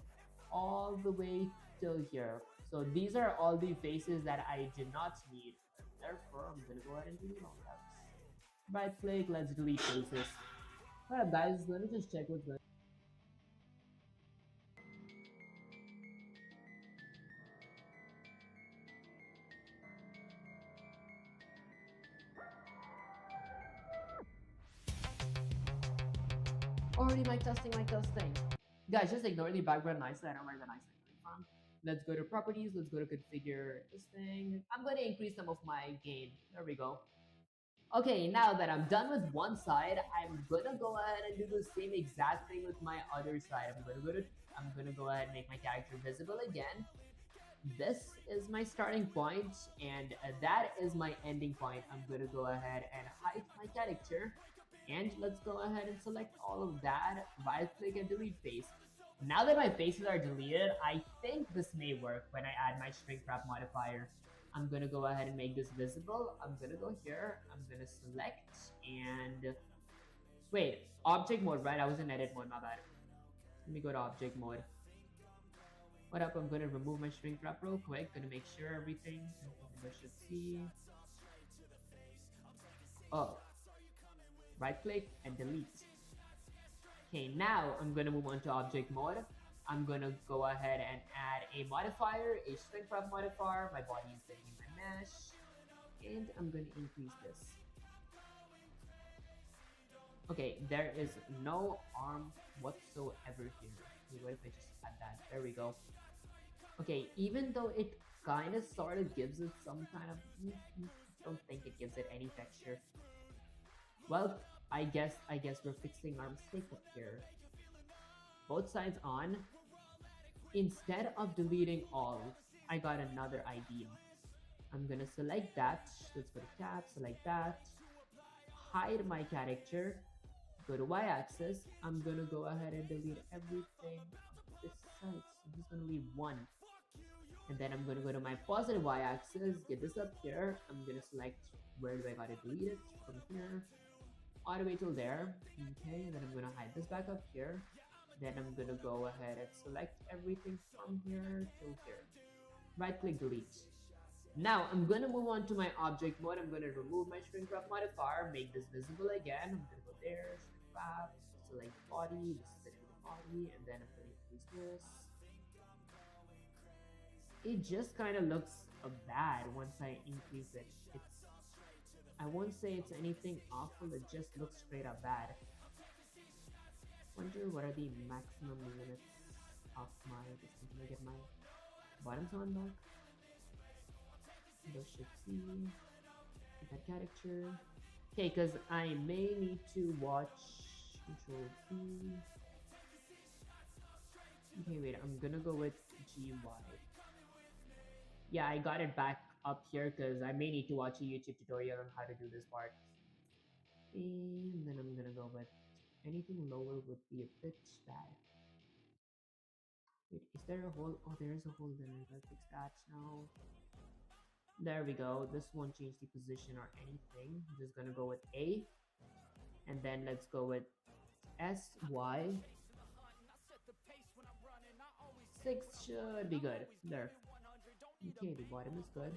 all the way till here. So these are all the faces that I did not need. Therefore, I'm gonna go ahead and delete all that. Right click, let's delete faces. Alright guys, let me just check what's going on. Already mic testing. Guys, just ignore the background noise. I don't know where the noise is coming from. Let's go to properties, let's go to configure this thing. I'm gonna increase some of my gain. There we go. Okay, now that I'm done with one side, I'm gonna go ahead and do the same exact thing with my other side. I'm gonna go ahead and make my character visible again. This is my starting point, and that is my ending point. I'm gonna go ahead and hide my character, and let's go ahead and select all of that. Right click and delete face. Now that my faces are deleted, I think this may work when I add my shrink wrap modifier. I'm gonna go ahead and make this visible. I'm gonna go here. I'm gonna select and wait, object mode, right? I was in edit mode, my bad. Let me go to object mode. What up? I'm gonna remove my shrink wrap real quick. Gonna make sure everything should see. Oh, right click and delete. Okay, now I'm gonna move on to object mode. I'm gonna go ahead and add a modifier, a shrink wrap modifier. My body is gonna be my mesh, and I'm gonna increase this. Okay, there is no arm whatsoever here. What if I just add that? There we go. Okay, even though it kind of sort of gives it some kind of, don't think it gives it any texture. Well, I guess we're fixing our mistake up here. Both sides on. Instead of deleting all, I got another idea. I'm gonna select that. Let's go to tab, select that. Hide my character. Go to y-axis. I'm gonna go ahead and delete everything on this side. So I'm just gonna leave one. And then I'm gonna go to my positive y-axis, get this up here. I'm gonna select where do I gotta delete it from here, all the way till there. Okay, and then I'm gonna hide this back up here. Then I'm gonna go ahead and select everything from here till here. Right click delete. Now I'm gonna move on to my object mode. I'm gonna remove my shrink wrap modifier, make this visible again. I'm gonna go there, shrink wrap, select body, this is the body, and then I'm gonna increase this. It just kind of looks bad once I increase it. I won't say it's anything awful, it just looks straight up bad. Wonder what are the maximum limits of my distance. Can I get my bottoms on back? Go shift C, get that character. Okay, because I may need to watch Control C. Okay, wait, I'm gonna go with GY. Yeah, I got it back up here because I may need to watch a YouTube tutorial on how to do this part. And then I'm gonna go with anything lower would be a bit bad. Wait, is there a hole? Oh, there is a hole there. Let's fix that now. There we go. This won't change the position or anything. I'm just gonna go with A. And then let's go with SY. 6 should be good. There. Okay, the bottom is good.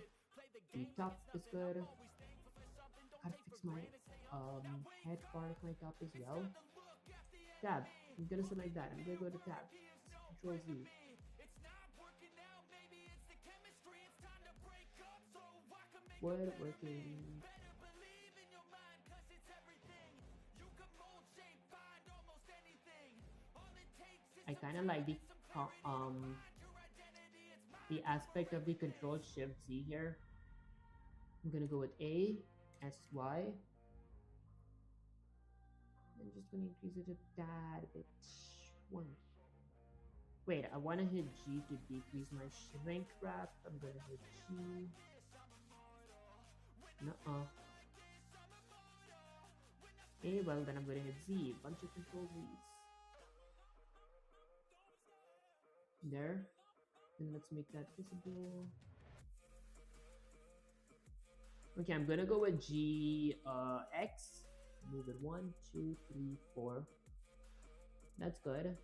The top is good. Gotta fix my head part of my top as well. Tab. I'm gonna select that. I'm gonna go to tab. Control Z. Wood working. I kind of like the aspect of the Control Shift Z here. I'm gonna go with A, S, Y. I'm just gonna increase it a tad bit. 1. Wait, I wanna hit G to decrease my shrink wrap. I'm gonna hit G. Nuh-uh. A, well then I'm gonna hit Z. Bunch of Control Z's. There. And let's make that visible. Okay, I'm gonna go with G X. Move it 1, 2, 3, 4. That's good.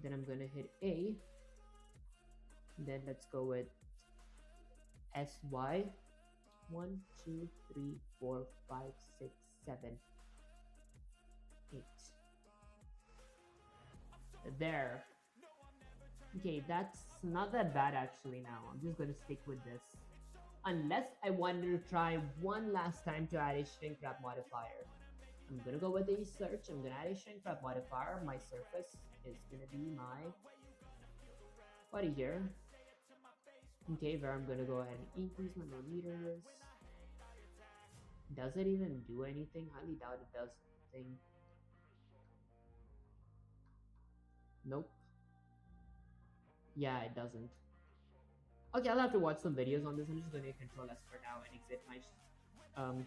Then I'm gonna hit A. Then let's go with SY. 1, 2, 3, 4, 5, 6, 7, 8. There. Okay, that's not that bad actually now. I'm just gonna stick with this. Unless I wanted to try one last time to add a shrink wrap modifier. I'm gonna go with a search. I'm gonna add a shrink wrap modifier. My surface is gonna be my body here. Okay, where I'm gonna go ahead and increase my millimeters. Does it even do anything? Highly doubt it does anything. Nope. Yeah, it doesn't. Okay, I'll have to watch some videos on this. I'm just going to Control S for now and exit my,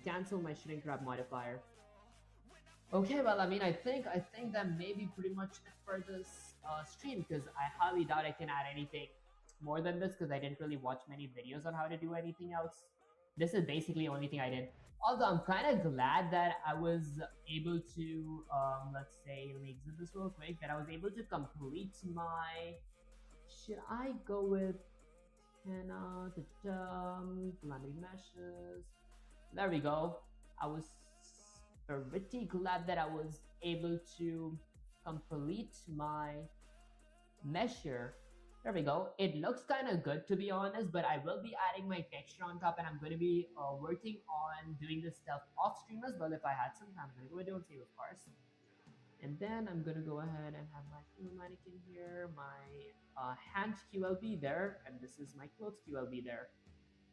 cancel my shrink wrap modifier. Okay, well, I mean, I think that may be pretty much it for this stream because I highly doubt I can add anything more than this because I didn't really watch many videos on how to do anything else. This is basically the only thing I did. Although I'm kind of glad that I was able to, let's say, let me exit this real quick, that I was able to complete my, should I go with henna, laminated meshes? There we go. I was pretty glad that I was able to complete my measure. There we go. It looks kind of good to be honest, but I will be adding my texture on top and I'm going to be working on doing this stuff off stream as well if I had some time. I'm going to go and save of course. And then I'm going to go ahead and have my female mannequin here, my hand QLB there, and this is my clothes QLB there.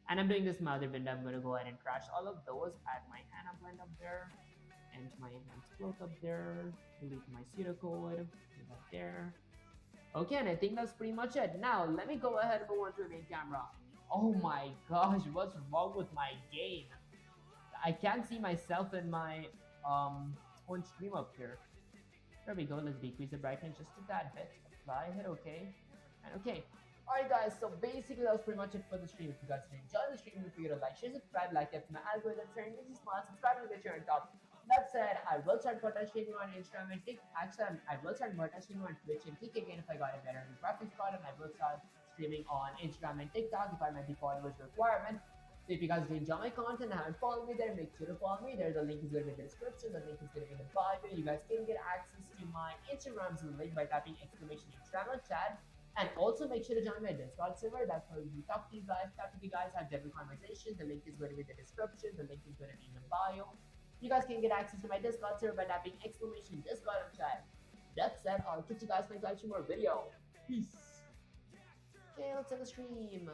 And I'm doing this in my other window. I'm going to go ahead and crash all of those, add my henna blend up there, and my enhanced cloth up there, delete my pseudocode, put that there. Okay, and I think that's pretty much it. Now, let me go ahead and go on to the main camera. Oh my gosh, what's wrong with my game? I can't see myself in my own stream up here. There we go. Let's decrease the brightness just a tad bit. Apply, hit OK, and OK. Alright guys, so basically that was pretty much it for the stream. If you guys did enjoy the stream, don't forget to like, share, subscribe, like it for my algorithm, sharing this smart, subscribe to get your on top. That said, I will start content streaming on Instagram and TikTok. Actually, I will start content streaming on Twitch and Kick again if I got a better graphics card, and I will start streaming on Instagram and TikTok if I met the followers requirement. So if you guys did enjoy my content and haven't followed me there, make sure to follow me there. The link is going to be in the description. The link is going to be in the bio. You guys can get access to my Instagram's link by typing exclamation Instagram chat. And also make sure to join my Discord server. That's where we talk to you guys, have general conversations. The link is going to be in the description. The link is going to be in the bio. You guys can get access to my Discord server by typing exclamation Discord chat. That said, I'll catch you guys next time for more video. Peace. Okay, let's end the stream.